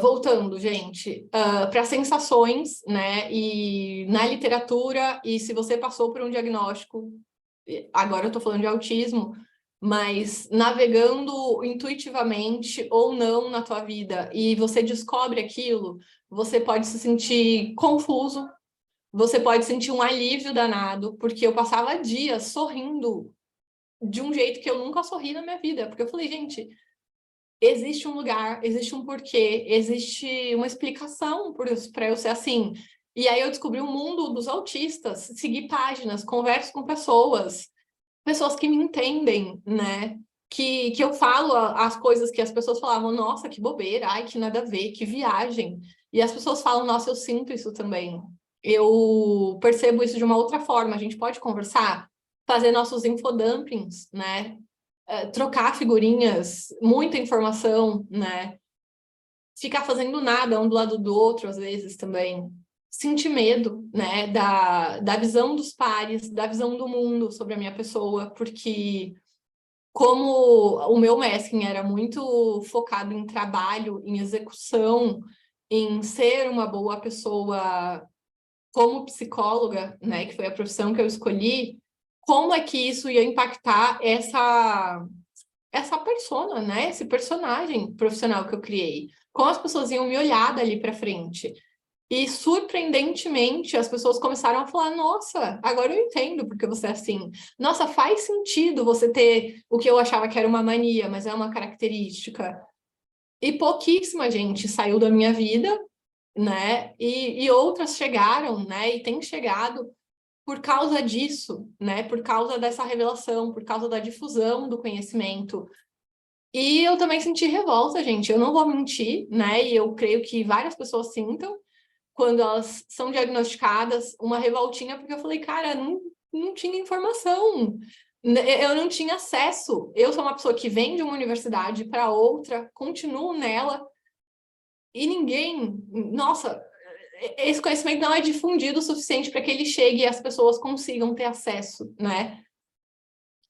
Voltando, gente, para sensações, né, e na literatura, e se você passou por um diagnóstico, agora eu estou falando de autismo, mas navegando intuitivamente ou não na tua vida, e você descobre aquilo, você pode se sentir confuso, você pode sentir um alívio danado, porque eu passava dias sorrindo de um jeito que eu nunca sorri na minha vida, porque eu falei, gente, existe um lugar, existe um porquê, existe uma explicação para eu ser assim. E aí eu descobri o mundo dos autistas, segui páginas, converso com pessoas que me entendem, né? Que eu falo as coisas que as pessoas falavam, nossa, que bobeira, ai, que nada a ver, que viagem. E as pessoas falam, nossa, eu sinto isso também. Eu percebo isso de uma outra forma. A gente pode conversar, fazer nossos infodumplings, né? Trocar figurinhas, muita informação, né? Ficar fazendo nada um do lado do outro, às vezes, também. Sentir medo, né? Da visão dos pares, da visão do mundo sobre a minha pessoa, porque como o meu masking era muito focado em trabalho, em execução, em ser uma boa pessoa como psicóloga, né? Que foi a profissão que eu escolhi, como é que isso ia impactar essa persona, né? Esse personagem profissional que eu criei. Como as pessoas iam me olhar dali para frente. E, surpreendentemente, as pessoas começaram a falar, nossa, agora eu entendo porque você é assim. Nossa, faz sentido você ter o que eu achava que era uma mania, mas é uma característica. E pouquíssima gente saiu da minha vida, né? E outras chegaram, né? E têm chegado por causa disso, né? Por causa dessa revelação, por causa da difusão do conhecimento. E eu também senti revolta, gente. Eu não vou mentir, né? E eu creio que várias pessoas sintam, quando elas são diagnosticadas, uma revoltinha, porque eu falei, cara, não tinha informação, eu não tinha acesso. Eu sou uma pessoa que vem de uma universidade para outra, continuo nela, e ninguém, nossa, esse conhecimento não é difundido o suficiente para que ele chegue e as pessoas consigam ter acesso, né?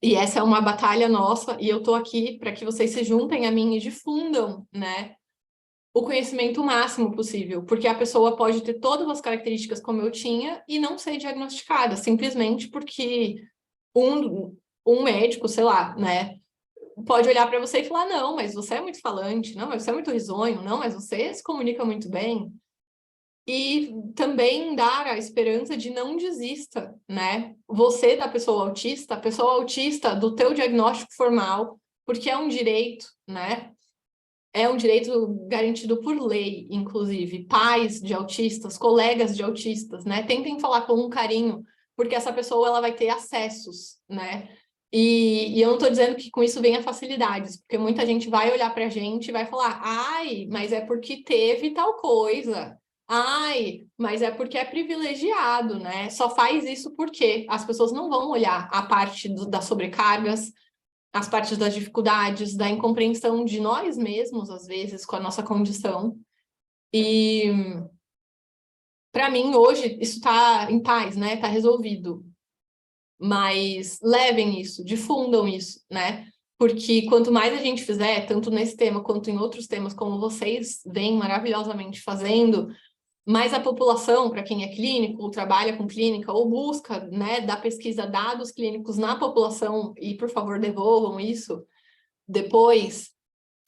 E essa é uma batalha nossa, e eu tô aqui para que vocês se juntem a mim e difundam, né? O conhecimento máximo possível, porque a pessoa pode ter todas as características como eu tinha e não ser diagnosticada, simplesmente porque um médico, sei lá, né, pode olhar para você e falar, não, mas você é muito falante, não, mas você é muito risonho, não, mas você se comunica muito bem. E também dar a esperança de não desista, né? Você da pessoa autista, a pessoa autista do teu diagnóstico formal, porque é um direito, né? É um direito garantido por lei, inclusive. Pais de autistas, colegas de autistas, né? Tentem falar com um carinho, porque essa pessoa ela vai ter acessos, né? E eu não estou dizendo que com isso venha facilidades, porque muita gente vai olhar para a gente e vai falar, ai, mas é porque teve tal coisa. Ai, mas é porque é privilegiado, né? Só faz isso porque as pessoas não vão olhar a parte das sobrecargas, as partes das dificuldades, da incompreensão de nós mesmos, às vezes, com a nossa condição. E, para mim, hoje, isso está em paz, né? Está resolvido. Mas levem isso, difundam isso, né? Porque quanto mais a gente fizer, tanto nesse tema quanto em outros temas, como vocês vêm maravilhosamente fazendo, mais a população, para quem é clínico, ou trabalha com clínica, ou busca, né, da pesquisa dados clínicos na população, e por favor devolvam isso depois,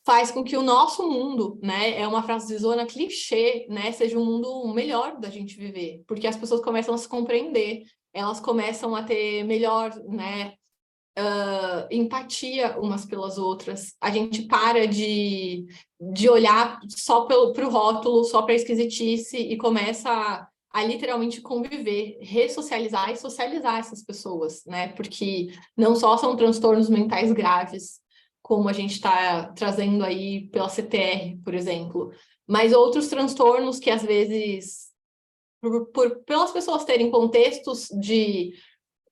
faz com que o nosso mundo, né, é uma frasezona clichê, né, seja um mundo melhor da gente viver, porque as pessoas começam a se compreender, elas começam a ter melhor, né, empatia umas pelas outras, a gente para de olhar só para o rótulo, só para a esquisitice e começa a literalmente conviver, ressocializar e socializar essas pessoas, né? Porque não só são transtornos mentais graves, como a gente está trazendo aí pela CTR, por exemplo, mas outros transtornos que às vezes, pelas pessoas terem contextos de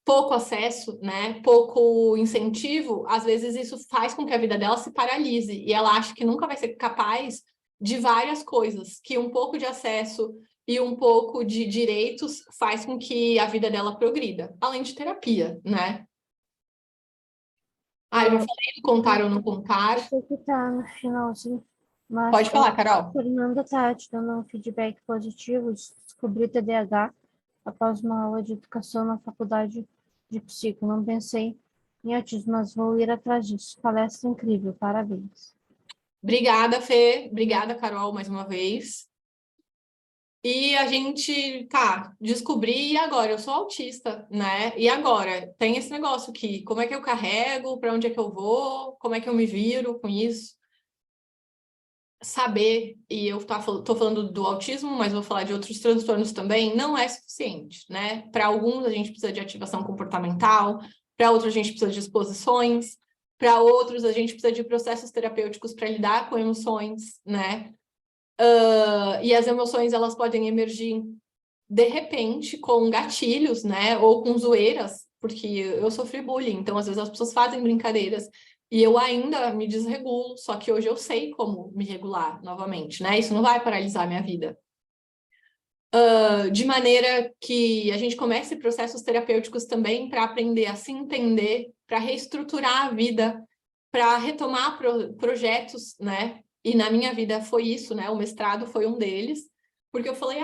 pouco acesso, né, pouco incentivo, às vezes isso faz com que a vida dela se paralise e ela acha que nunca vai ser capaz de várias coisas, que um pouco de acesso e um pouco de direitos faz com que a vida dela progrida, além de terapia, né? Ah, eu já falei do contar ou não contar. Sei que tá no finalzinho, mas Pode falar, Carol. a Fernanda tá te dando um feedback positivo de descobrir TDAH após uma aula de educação na faculdade de psico. Não pensei em autismo, mas vou ir atrás disso. Palestra incrível, parabéns. Obrigada, Fê. Obrigada, Carol, mais uma vez. E a gente, tá, descobri, e agora? Eu sou autista, né? E agora? Tem esse negócio aqui, como é que eu carrego? Para onde é que eu vou? Como é que eu me viro com isso? saber, e eu tô falando do autismo, mas vou falar de outros transtornos também, não é suficiente, né? Para alguns a gente precisa de ativação comportamental, para outros a gente precisa de exposições, para outros a gente precisa de processos terapêuticos para lidar com emoções, né? E as emoções, elas podem emergir de repente com gatilhos, né? Ou com zoeiras, porque eu sofri bullying, então às vezes as pessoas fazem brincadeiras e eu ainda me desregulo, só que hoje eu sei como me regular novamente, né? Isso não vai paralisar a minha vida. De maneira que a gente comece processos terapêuticos também para aprender a se entender, para reestruturar a vida, para retomar projetos, né? E na minha vida foi isso, né? O mestrado foi um deles, porque eu falei,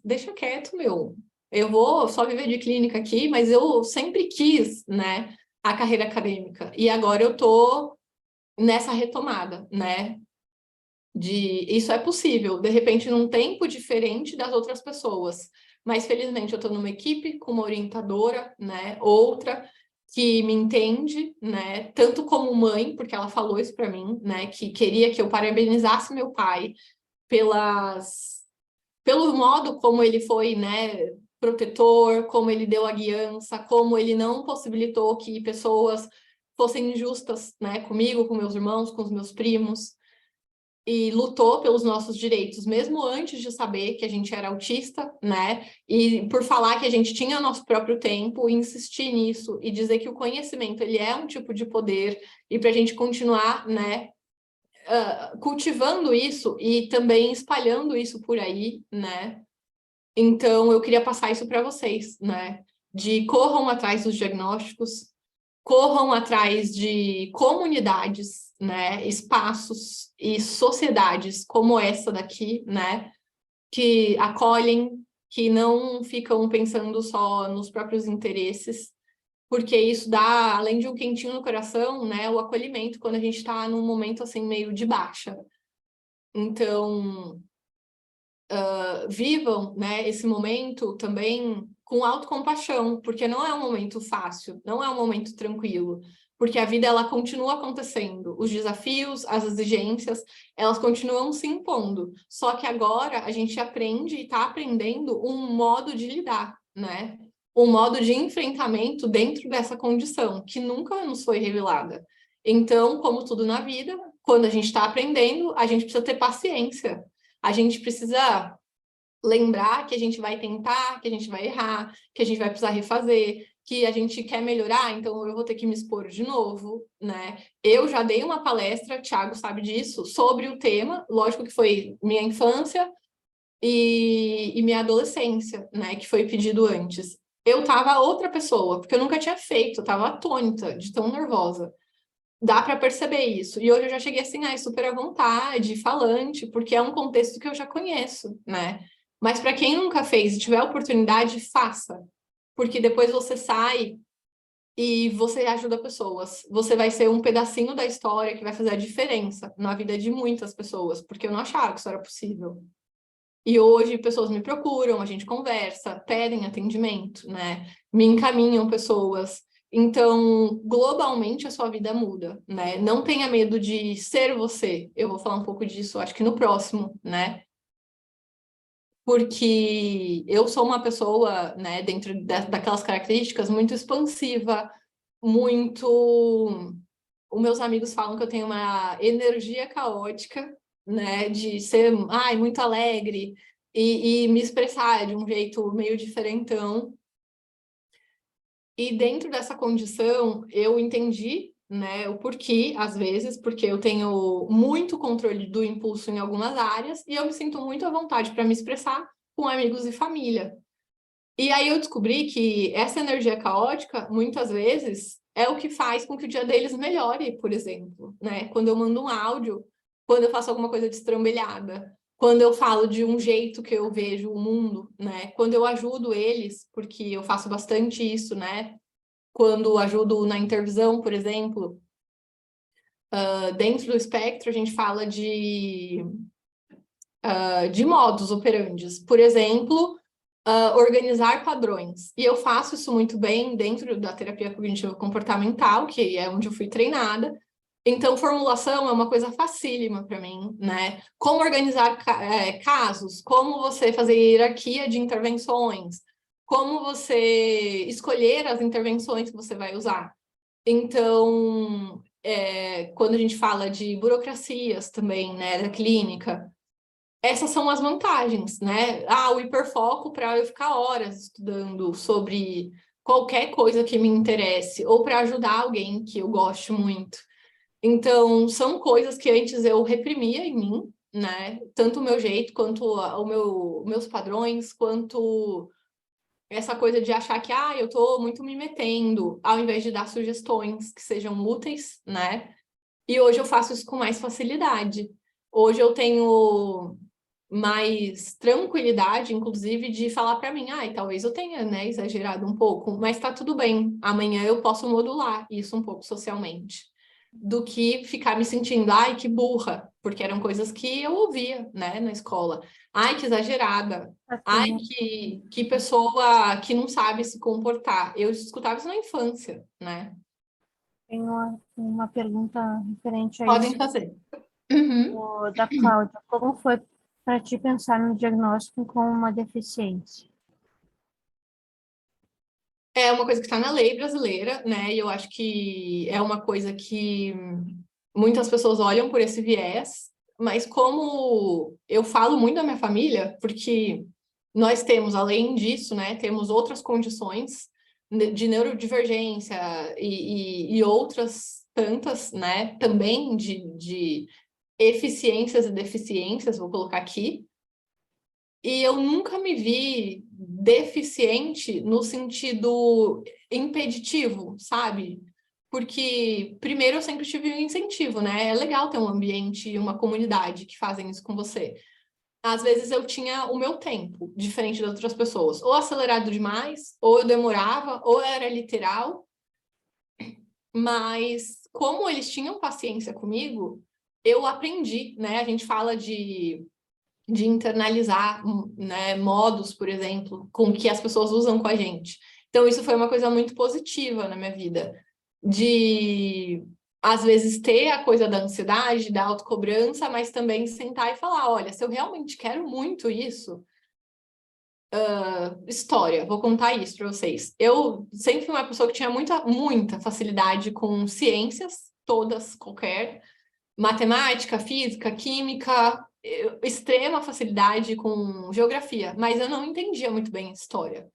deixa quieto, meu. Eu vou só viver de clínica aqui, mas eu sempre quis, né? A carreira acadêmica. E agora eu tô nessa retomada, né? Isso é possível, de repente, num tempo diferente das outras pessoas. Mas, felizmente, eu estou numa equipe com uma orientadora, né? Outra que me entende, né? Tanto como mãe, porque ela falou isso para mim, né? Que queria que eu parabenizasse meu pai pelo modo como ele foi, né? Protetor, como ele deu a guiança, como ele não possibilitou que pessoas fossem injustas, né? Comigo, com meus irmãos, com os meus primos. E lutou pelos nossos direitos, mesmo antes de saber que a gente era autista, né? E por falar que a gente tinha nosso próprio tempo, insistir nisso e dizer que o conhecimento ele é um tipo de poder e para a gente continuar, né? Cultivando isso e também espalhando isso por aí, né? Então eu queria passar isso para vocês, né? De corram atrás dos diagnósticos, corram atrás de comunidades, né, espaços e sociedades como essa daqui, né, que acolhem, que não ficam pensando só nos próprios interesses, porque isso dá, além de um quentinho no coração, né, o acolhimento quando a gente está num momento assim meio de baixa. Então, vivam, né, esse momento também com autocompaixão, porque não é um momento fácil, não é um momento tranquilo, porque a vida ela continua acontecendo, os desafios, as exigências, elas continuam se impondo, só que agora a gente aprende e está aprendendo um modo de lidar, né? Um modo de enfrentamento dentro dessa condição, que nunca nos foi revelada. Então, como tudo na vida, quando a gente está aprendendo, a gente precisa ter paciência, a gente precisa lembrar que a gente vai tentar, que a gente vai errar, que a gente vai precisar refazer, que a gente quer melhorar, então eu vou ter que me expor de novo, né? Eu já dei uma palestra, Thiago sabe disso, sobre o tema, lógico que foi minha infância e minha adolescência, né? Que foi pedido antes. Eu tava outra pessoa, porque eu nunca tinha feito, eu tava atônita, de tão nervosa. Dá para perceber isso. E hoje eu já cheguei assim, super à vontade, falante, porque é um contexto que eu já conheço, né? Mas para quem nunca fez e tiver oportunidade, faça. Porque depois você sai e você ajuda pessoas. Você vai ser um pedacinho da história que vai fazer a diferença na vida de muitas pessoas, porque eu não achava que isso era possível. E hoje pessoas me procuram, a gente conversa, pedem atendimento, né? Me encaminham pessoas. Então, globalmente, a sua vida muda, né? Não tenha medo de ser você. Eu vou falar um pouco disso, acho que no próximo, né? Porque eu sou uma pessoa, né, dentro daquelas características, muito expansiva, muito... Os meus amigos falam que eu tenho uma energia caótica, né, de ser, muito alegre e me expressar de um jeito meio diferentão. E dentro dessa condição, eu entendi, né, o porquê, às vezes, porque eu tenho muito controle do impulso em algumas áreas e eu me sinto muito à vontade para me expressar com amigos e família. E aí eu descobri que essa energia caótica, muitas vezes, é o que faz com que o dia deles melhore, por exemplo, né? Quando eu mando um áudio, quando eu faço alguma coisa destrambelhada, quando eu falo de um jeito que eu vejo o mundo, né? Quando eu ajudo eles, porque eu faço bastante isso, né? Quando ajudo na intervisão, por exemplo, dentro do espectro a gente fala de modus operandi. Por exemplo, organizar padrões. E eu faço isso muito bem dentro da terapia cognitiva comportamental, que é onde eu fui treinada. Então, formulação é uma coisa facílima para mim, né? Como organizar casos, como você fazer hierarquia de intervenções, como você escolher as intervenções que você vai usar. Então, quando a gente fala de burocracias também, né, da clínica, essas são as vantagens, né? O hiperfoco para eu ficar horas estudando sobre qualquer coisa que me interesse, ou para ajudar alguém que eu gosto muito. Então, são coisas que antes eu reprimia em mim, né? Tanto o meu jeito, quanto meus padrões, quanto essa coisa de achar que, eu tô muito me metendo, ao invés de dar sugestões que sejam úteis, né? E hoje eu faço isso com mais facilidade. Hoje eu tenho mais tranquilidade, inclusive, de falar para mim, talvez eu tenha, né, exagerado um pouco, mas tá tudo bem. Amanhã eu posso modular isso um pouco socialmente, do que ficar me sentindo, que burra, porque eram coisas que eu ouvia, né, na escola. Que exagerada. Que pessoa que não sabe se comportar. Eu escutava isso na infância, né? Tenho uma pergunta referente a Podem isso, fazer. da Cláudia. Como foi para ti pensar no diagnóstico com uma deficiência? É uma coisa que está na lei brasileira, né? E eu acho que é uma coisa que muitas pessoas olham por esse viés, mas como eu falo muito da minha família, porque nós temos, além disso, né, temos outras condições de neurodivergência e outras tantas, né, também de eficiências e deficiências, vou colocar aqui, e eu nunca me vi deficiente no sentido impeditivo, sabe? Porque, primeiro, eu sempre tive um incentivo, né? É legal ter um ambiente e uma comunidade que fazem isso com você. Às vezes eu tinha o meu tempo, diferente das outras pessoas. Ou acelerado demais, ou eu demorava, ou era literal. Mas, como eles tinham paciência comigo, eu aprendi, né? A gente fala de internalizar, né, modos, por exemplo, com que as pessoas usam com a gente. Então, isso foi uma coisa muito positiva na minha vida, de, às vezes, ter a coisa da ansiedade, da autocobrança, mas também sentar e falar, olha, se eu realmente quero muito isso, história, vou contar isso para vocês. Eu sempre fui uma pessoa que tinha muita facilidade com ciências, todas, qualquer, matemática, física, química, extrema facilidade com geografia, mas eu não entendia muito bem história.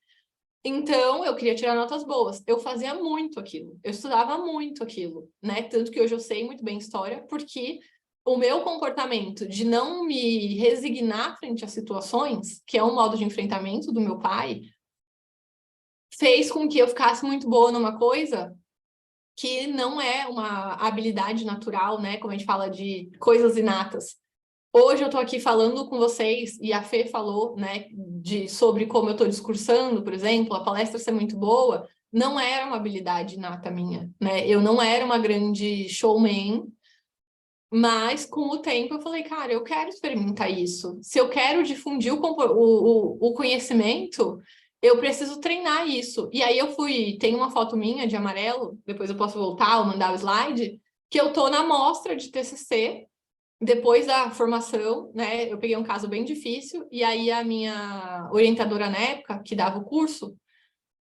Então, eu queria tirar notas boas. Eu fazia muito aquilo. Eu estudava muito aquilo, né? Tanto que hoje eu sei muito bem história, porque o meu comportamento de não me resignar frente às situações, que é um modo de enfrentamento do meu pai, fez com que eu ficasse muito boa numa coisa que não é uma habilidade natural, né? Como a gente fala de coisas inatas. Hoje eu estou aqui falando com vocês, e a Fê falou, né, sobre como eu estou discursando, por exemplo, a palestra ser muito boa, não era uma habilidade inata minha, né? Eu não era uma grande showman, mas com o tempo eu falei, cara, eu quero experimentar isso. Se eu quero difundir o conhecimento, eu preciso treinar isso. E aí tem uma foto minha de amarelo, depois eu posso voltar ou mandar o slide, que eu tô na mostra de TCC, depois da formação, né, eu peguei um caso bem difícil, e aí a minha orientadora na época, que dava o curso,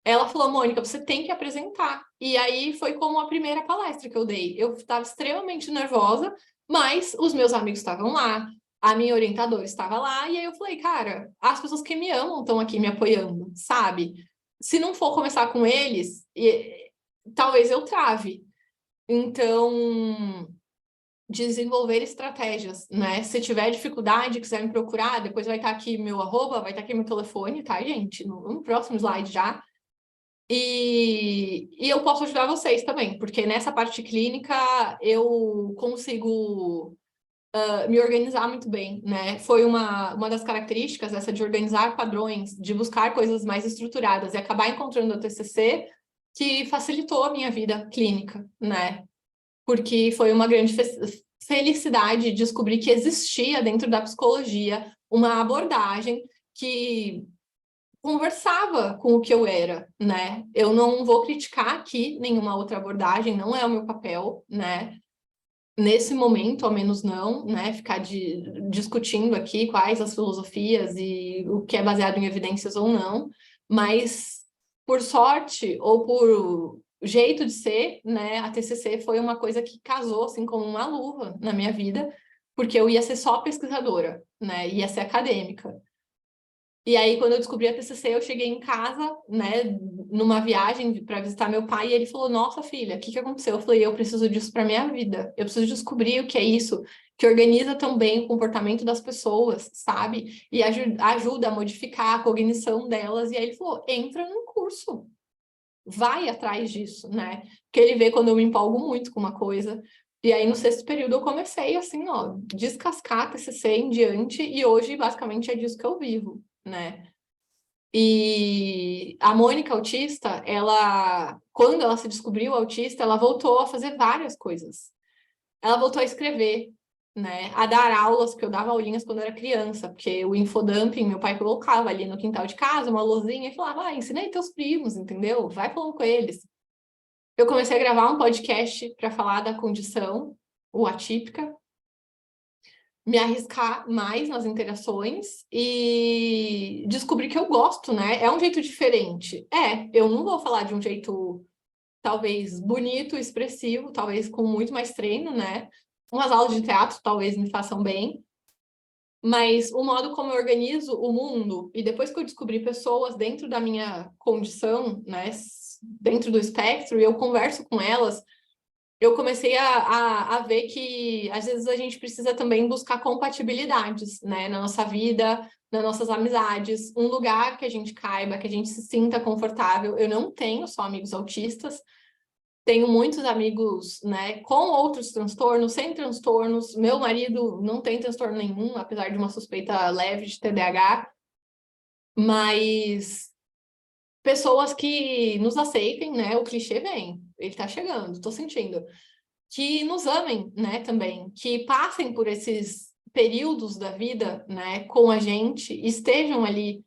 ela falou, Mônica, você tem que apresentar. E aí foi como a primeira palestra que eu dei. Eu estava extremamente nervosa, mas os meus amigos estavam lá, a minha orientadora estava lá, e aí eu falei, cara, as pessoas que me amam estão aqui me apoiando, sabe? Se não for começar com eles, talvez eu trave. Então, desenvolver estratégias, né? Se tiver dificuldade, quiser me procurar, depois vai estar aqui meu arroba, vai estar aqui meu telefone, tá, gente? No próximo slide já. E eu posso ajudar vocês também, porque nessa parte clínica eu consigo me organizar muito bem, né? Foi uma das características essa de organizar padrões, de buscar coisas mais estruturadas e acabar encontrando a TCC que facilitou a minha vida clínica, né? Porque foi uma grande felicidade descobrir que existia dentro da psicologia uma abordagem que conversava com o que eu era, né? Eu não vou criticar aqui nenhuma outra abordagem, não é o meu papel, né? nesse momento, ao menos não, né, ficar discutindo aqui quais as filosofias e o que é baseado em evidências ou não, mas por sorte ou por jeito de ser, né, a TCC foi uma coisa que casou assim como uma luva na minha vida, porque eu ia ser só pesquisadora, né, ia ser acadêmica. E aí, quando eu descobri a TCC, eu cheguei em casa, né, numa viagem para visitar meu pai, e ele falou: Nossa, filha, o que aconteceu? Eu falei: Eu preciso disso para minha vida. Eu preciso descobrir o que é isso, que organiza também o comportamento das pessoas, sabe? E ajuda a modificar a cognição delas. E aí ele falou: Entra num curso, vai atrás disso, né? Porque ele vê quando eu me empolgo muito com uma coisa. E aí, no 6º período, eu comecei, assim, ó, descascar a TCC em diante, e hoje, basicamente, é disso que eu vivo, né? E a Mônica autista, quando ela se descobriu autista, ela voltou a fazer várias coisas. Ela voltou a escrever, né? A dar aulas, porque eu dava aulinhas quando eu era criança, porque o infodumping, meu pai colocava ali no quintal de casa uma lousinha e falava: ensina aí teus primos, entendeu? Vai falando com eles. Eu comecei a gravar um podcast para falar da condição, o atípica, me arriscar mais nas interações e descobrir que eu gosto, né? É um jeito diferente. Eu não vou falar de um jeito talvez bonito, expressivo, talvez com muito mais treino, né? Umas aulas de teatro talvez me façam bem, mas o modo como eu organizo o mundo, e depois que eu descobri pessoas dentro da minha condição, né, dentro do espectro, e eu converso com elas, eu comecei a ver que, às vezes, a gente precisa também buscar compatibilidades, né, na nossa vida, nas nossas amizades, um lugar que a gente caiba, que a gente se sinta confortável. Eu não tenho só amigos autistas, tenho muitos amigos, né, com outros transtornos, sem transtornos. Meu marido não tem transtorno nenhum, apesar de uma suspeita leve de TDAH, mas pessoas que nos aceitem, né, o clichê vem, ele tá chegando, tô sentindo. Que nos amem, né, também, que passem por esses períodos da vida, né, com a gente, estejam ali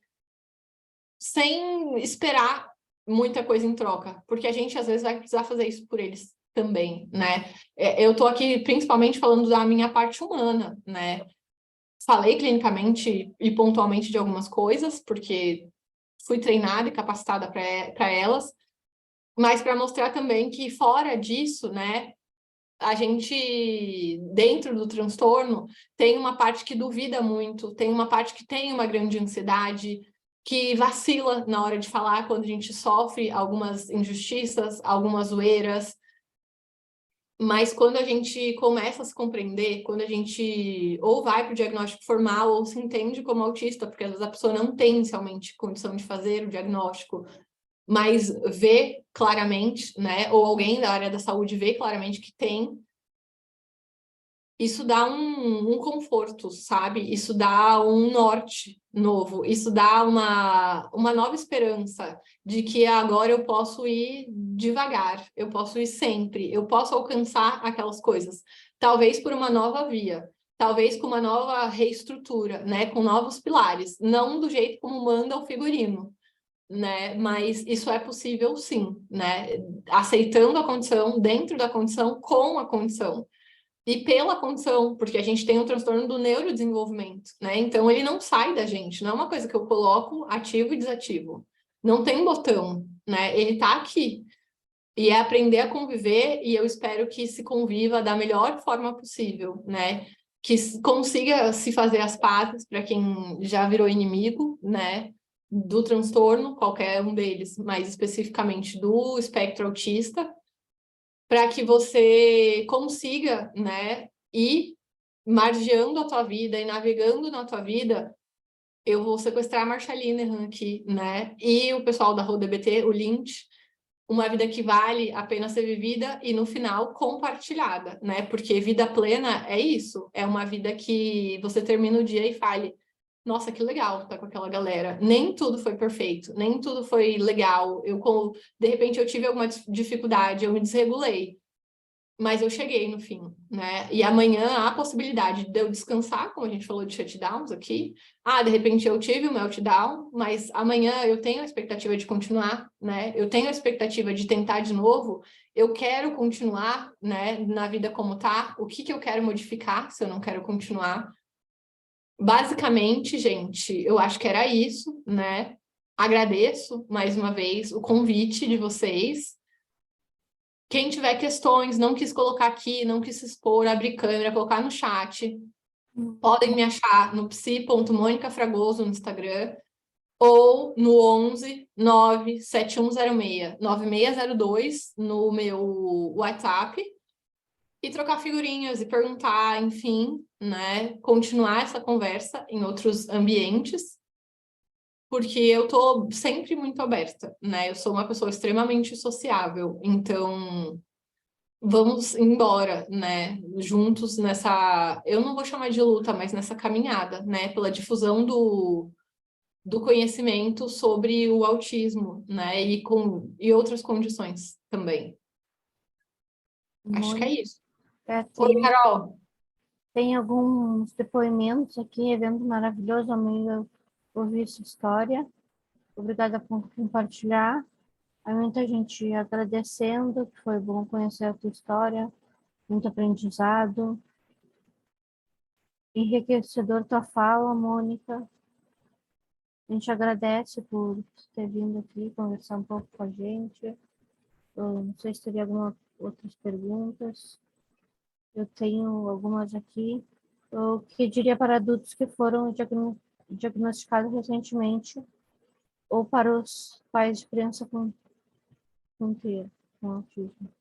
sem esperar muita coisa em troca, porque a gente às vezes vai precisar fazer isso por eles também, né? Eu tô aqui principalmente falando da minha parte humana, né? Falei clinicamente e pontualmente de algumas coisas, porque fui treinada e capacitada para elas, mas para mostrar também que fora disso, né, a gente, dentro do transtorno, tem uma parte que duvida muito, tem uma parte que tem uma grande ansiedade, que vacila na hora de falar quando a gente sofre algumas injustiças, algumas zoeiras. Mas quando a gente começa a se compreender, quando a gente ou vai para o diagnóstico formal ou se entende como autista, porque às vezes a pessoa não tem inicialmente condição de fazer o diagnóstico, mas vê claramente, né? Ou alguém da área da saúde vê claramente que tem, isso dá um conforto, sabe? Isso dá um norte novo, isso dá uma nova esperança de que agora eu posso ir devagar, eu posso ir sempre, eu posso alcançar aquelas coisas, talvez por uma nova via, talvez com uma nova reestrutura, né? Com novos pilares, não do jeito como manda o figurino, né? Mas isso é possível sim, né? Aceitando a condição, dentro da condição, com a condição. E pela condição, porque a gente tem um transtorno do neurodesenvolvimento, né? Então ele não sai da gente, não é uma coisa que eu coloco ativo e desativo. Não tem botão, né? Ele tá aqui. E é aprender a conviver, e eu espero que se conviva da melhor forma possível, né? Que consiga se fazer as pazes para quem já virou inimigo, né? Do transtorno, qualquer um deles, mais especificamente do espectro autista, para que você consiga, né, ir margeando a tua vida e navegando na tua vida. Eu vou sequestrar a Marsha Linehan aqui, né, e o pessoal da RoDBT, o Lynch, uma vida que vale a pena ser vivida e, no final, compartilhada, né, porque vida plena é isso, é uma vida que você termina o dia e fale: nossa, que legal estar com aquela galera. Nem tudo foi perfeito, nem tudo foi legal. De repente, eu tive alguma dificuldade, eu me desregulei. mas eu cheguei no fim, né? E amanhã há a possibilidade de eu descansar, como a gente falou de shutdowns aqui. De repente eu tive o meltdown, mas amanhã eu tenho a expectativa de continuar, né? Eu tenho a expectativa de tentar de novo. Eu quero continuar, né, na vida como tá. O que eu quero modificar se eu não quero continuar? Basicamente, gente, eu acho que era isso, né? Agradeço mais uma vez o convite de vocês. Quem tiver questões, não quis colocar aqui, não quis se expor, abrir câmera, colocar no chat, podem me achar no psi.monicafragoso no Instagram ou no 11 97106 9602 no meu WhatsApp e trocar figurinhas e perguntar, enfim, né? Continuar essa conversa em outros ambientes, porque eu tô sempre muito aberta, né? Eu sou uma pessoa extremamente sociável, então vamos embora, né? Juntos nessa, eu não vou chamar de luta, mas nessa caminhada, né? Pela difusão do conhecimento sobre o autismo, né? E outras condições também. Acho que é isso. Oi, Carol. Tem alguns depoimentos aqui, evento maravilhoso, amiga, ouvir sua história. Obrigada por compartilhar. Há muita gente agradecendo, que foi bom conhecer a tua história, muito aprendizado. Enriquecedor tua fala, Mônica. A gente agradece por ter vindo aqui conversar um pouco com a gente. Eu não sei se teria algumas outras perguntas. Eu tenho algumas aqui. O que diria para adultos que foram diagnosticados recentemente ou para os pais de criança com autismo?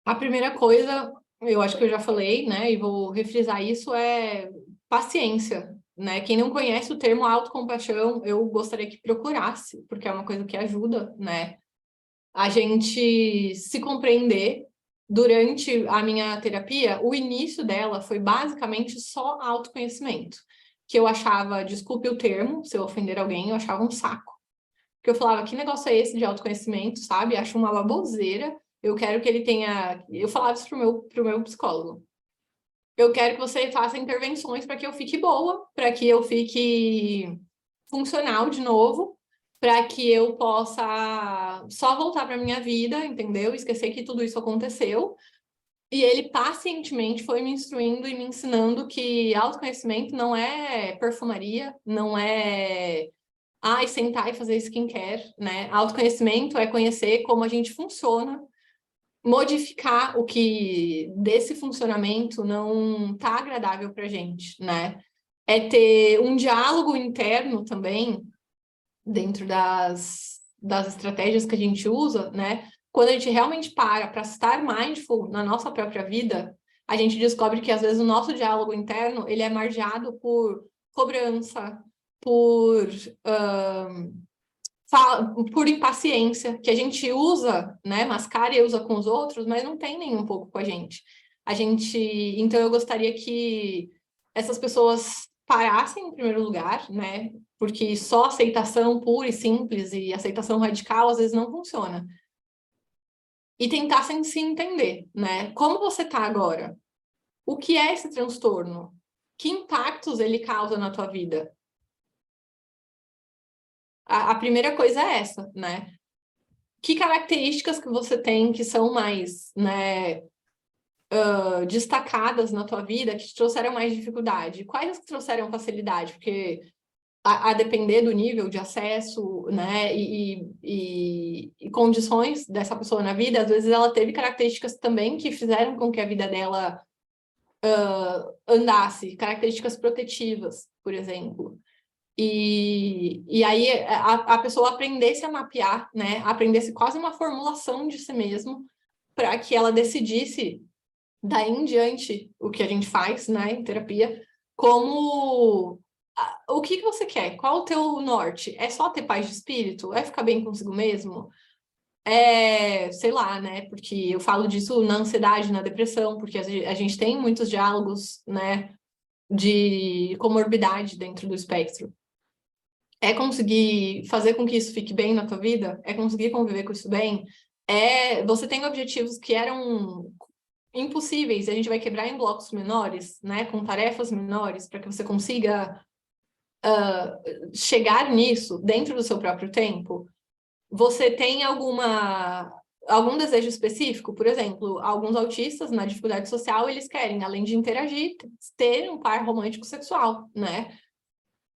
A primeira coisa, eu acho que eu já falei, né? E vou refrisar isso, é paciência, né? Quem não conhece o termo autocompaixão, eu gostaria que procurasse, porque é uma coisa que ajuda, né? A gente se compreender. Durante a minha terapia, o início dela foi basicamente só autoconhecimento. Que eu achava, desculpe o termo, se eu ofender alguém, eu achava um saco. Porque eu falava, que negócio é esse de autoconhecimento, sabe? Acho uma baboseira. Eu quero que ele tenha... Eu falava isso pro meu psicólogo. Eu quero que você faça intervenções para que eu fique boa, para que eu fique funcional de novo, para que eu possa só voltar para minha vida, entendeu? Esquecer que tudo isso aconteceu. E ele pacientemente foi me instruindo e me ensinando que autoconhecimento não é perfumaria, não é sentar e fazer skincare, né? Autoconhecimento é conhecer como a gente funciona, modificar o que desse funcionamento não tá agradável pra gente, né? É ter um diálogo interno também dentro das estratégias que a gente usa, né? Quando a gente realmente para estar mindful na nossa própria vida, a gente descobre que às vezes o nosso diálogo interno ele é margeado por cobrança, por impaciência, que a gente usa, né? Mascara e usa com os outros, mas não tem nem um pouco com a gente. Então eu gostaria que essas pessoas parassem em primeiro lugar, né? Porque só aceitação pura e simples e aceitação radical às vezes não funciona. E tentassem se entender, né? Como você tá agora? O que é esse transtorno? Que impactos ele causa na tua vida? A primeira coisa é essa, né? Que características que você tem que são mais, né, destacadas na tua vida, que te trouxeram mais dificuldade? Quais que trouxeram facilidade? Porque a depender do nível de acesso, né, e condições dessa pessoa na vida, às vezes ela teve características também que fizeram com que a vida dela andasse, características protetivas, por exemplo. E aí a pessoa aprendesse a mapear, né, aprendesse quase uma formulação de si mesmo, para que ela decidisse, daí em diante, o que a gente faz, né, em terapia, como... O que você quer? Qual o teu norte? É só ter paz de espírito? É ficar bem consigo mesmo? Sei lá, né? Porque eu falo disso na ansiedade, na depressão, porque a gente tem muitos diálogos, né, de comorbidade dentro do espectro. É conseguir fazer com que isso fique bem na tua vida? É conseguir conviver com isso bem? você tem objetivos que eram impossíveis, a gente vai quebrar em blocos menores, né, com tarefas menores, para que você consiga chegar nisso dentro do seu próprio tempo. Você tem algum desejo específico? Por exemplo, alguns autistas na dificuldade social, eles querem, além de interagir, ter um par romântico sexual, né?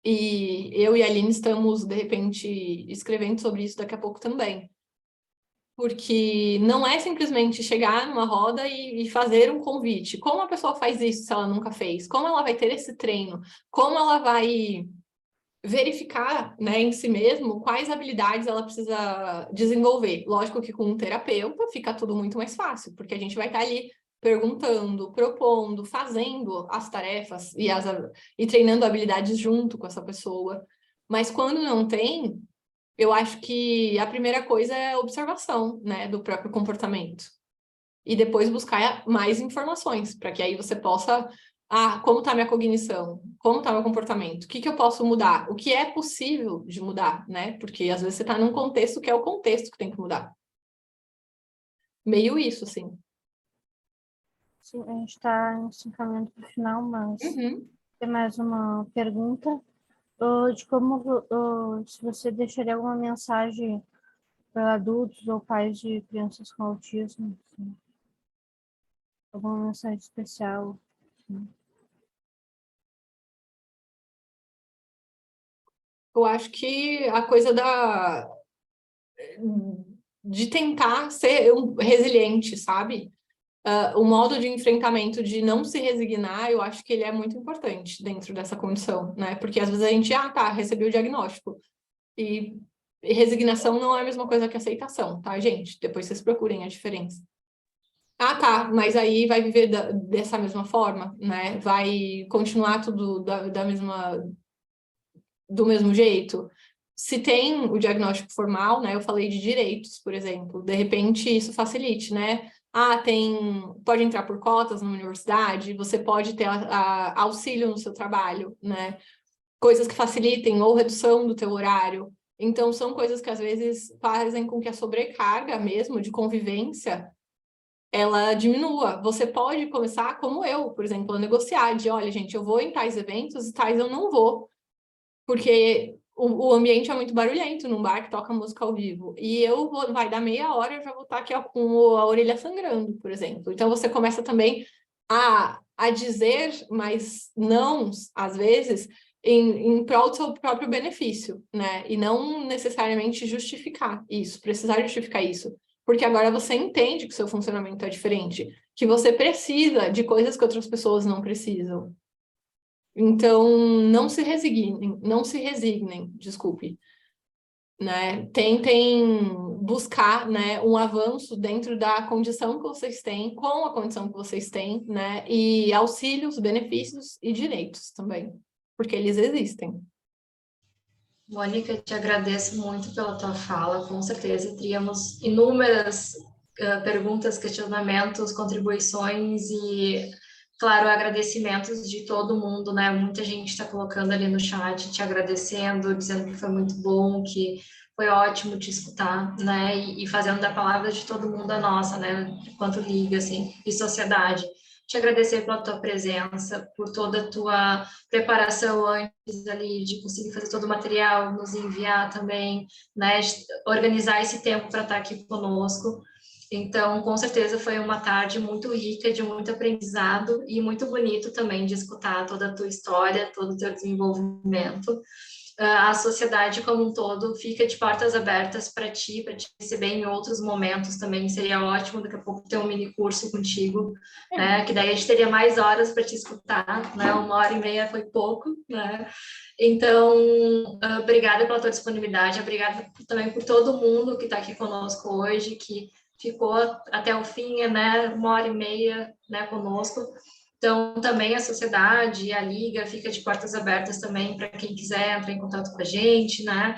E eu e a Aline estamos, de repente, escrevendo sobre isso daqui a pouco também. Porque não é simplesmente chegar numa roda e fazer um convite. Como a pessoa faz isso se ela nunca fez? Como ela vai ter esse treino? Como ela vai verificar, né, em si mesmo quais habilidades ela precisa desenvolver? Lógico que com um terapeuta fica tudo muito mais fácil, porque a gente vai estar ali perguntando, propondo, fazendo as tarefas e treinando habilidades junto com essa pessoa. Mas quando não tem, eu acho que a primeira coisa é a observação, né, do próprio comportamento. E depois buscar mais informações, para que aí você possa... como está minha cognição? Como está meu comportamento? O que eu posso mudar? O que é possível de mudar, né? Porque às vezes você está num contexto que é o contexto que tem que mudar. Meio isso, assim. Sim, a gente está se encaminhando para o final, mas tem mais uma pergunta de como, se você deixaria alguma mensagem para adultos ou pais de crianças com autismo, assim. Alguma mensagem especial, assim. Eu acho que a coisa de tentar ser resiliente, sabe? O modo de enfrentamento de não se resignar, eu acho que ele é muito importante dentro dessa condição, né? Porque às vezes a gente, recebi o diagnóstico. E resignação não é a mesma coisa que aceitação, tá, gente? Depois vocês procurem a diferença. Mas aí vai viver dessa mesma forma, né? Vai continuar tudo do mesmo jeito? Se tem o diagnóstico formal, né? Eu falei de direitos, por exemplo. De repente, isso facilite, né? Pode entrar por cotas na universidade, você pode ter auxílio no seu trabalho, né? Coisas que facilitem ou redução do teu horário. Então, são coisas que às vezes fazem com que a sobrecarga mesmo de convivência ela diminua. Você pode começar, como eu, por exemplo, a negociar olha, gente, eu vou em tais eventos e tais eu não vou, porque o ambiente é muito barulhento num bar que toca música ao vivo. E vai dar meia hora, eu já vou estar aqui com a orelha sangrando, por exemplo. Então, você começa também a dizer, mas não, às vezes, em prol do seu próprio benefício, né? E não necessariamente precisar justificar isso. Porque agora você entende que o seu funcionamento é diferente, que você precisa de coisas que outras pessoas não precisam. Então, não se resignem, desculpe, né? Tentem buscar, né, um avanço dentro da condição que vocês têm, com a condição que vocês têm, né? E auxílios, benefícios e direitos também, porque eles existem. Mônica, te agradeço muito pela tua fala, com certeza teríamos inúmeras perguntas, questionamentos, contribuições e, claro, agradecimentos de todo mundo, né? Muita gente está colocando ali no chat, te agradecendo, dizendo que foi muito bom, que foi ótimo te escutar, né? E fazendo da palavra de todo mundo a nossa, né? Enquanto liga, assim, e sociedade. Te agradecer pela tua presença, por toda a tua preparação antes ali de conseguir fazer todo o material, nos enviar também, né? Organizar esse tempo para estar aqui conosco. Então, com certeza foi uma tarde muito rica, de muito aprendizado e muito bonito também de escutar toda a tua história, todo o teu desenvolvimento. A sociedade como um todo fica de portas abertas para te receber em outros momentos também. Seria ótimo daqui a pouco ter um mini curso contigo, né? Que daí a gente teria mais horas para te escutar, né? 1h30 foi pouco, né? Então, obrigada pela tua disponibilidade, obrigada também por todo mundo que está aqui conosco hoje, que ficou até o fim, né? 1h30, né, conosco. Então, também a sociedade, a Liga, fica de portas abertas também para quem quiser entrar em contato com a gente, né?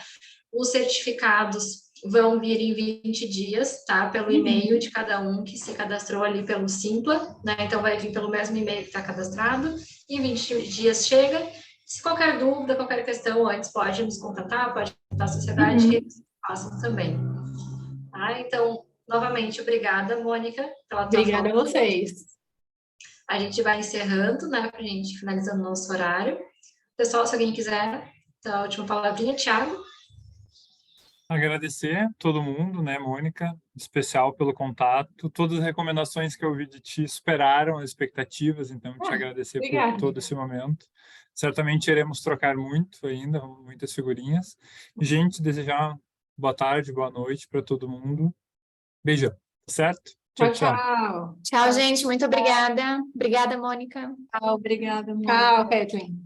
Os certificados vão vir em 20 dias, tá? Pelo e-mail de cada um que se cadastrou ali pelo Simpla, né? Então, vai vir pelo mesmo e-mail que está cadastrado. Em 20 dias chega. Se qualquer dúvida, qualquer questão antes, pode nos contatar, pode contatar a sociedade, que eles façam também. Tá? Então, Novamente, obrigada, Mônica, pela tua Obrigada a fala. vocês. A gente vai encerrando, né, para a gente finalizando o nosso horário. Pessoal, se alguém quiser, a última palavrinha, Thiago. Agradecer todo mundo, né, Mônica, em especial pelo contato. Todas as recomendações que eu ouvi de ti superaram as expectativas, então te agradecer por obrigada. todo esse momento. Certamente iremos trocar muito ainda, muitas figurinhas. Gente, desejar uma boa tarde, boa noite para todo mundo. Beijão, certo? Tchau, tchau. Tchau, gente. Muito obrigada. Obrigada, Mônica. Tchau, Kathleen.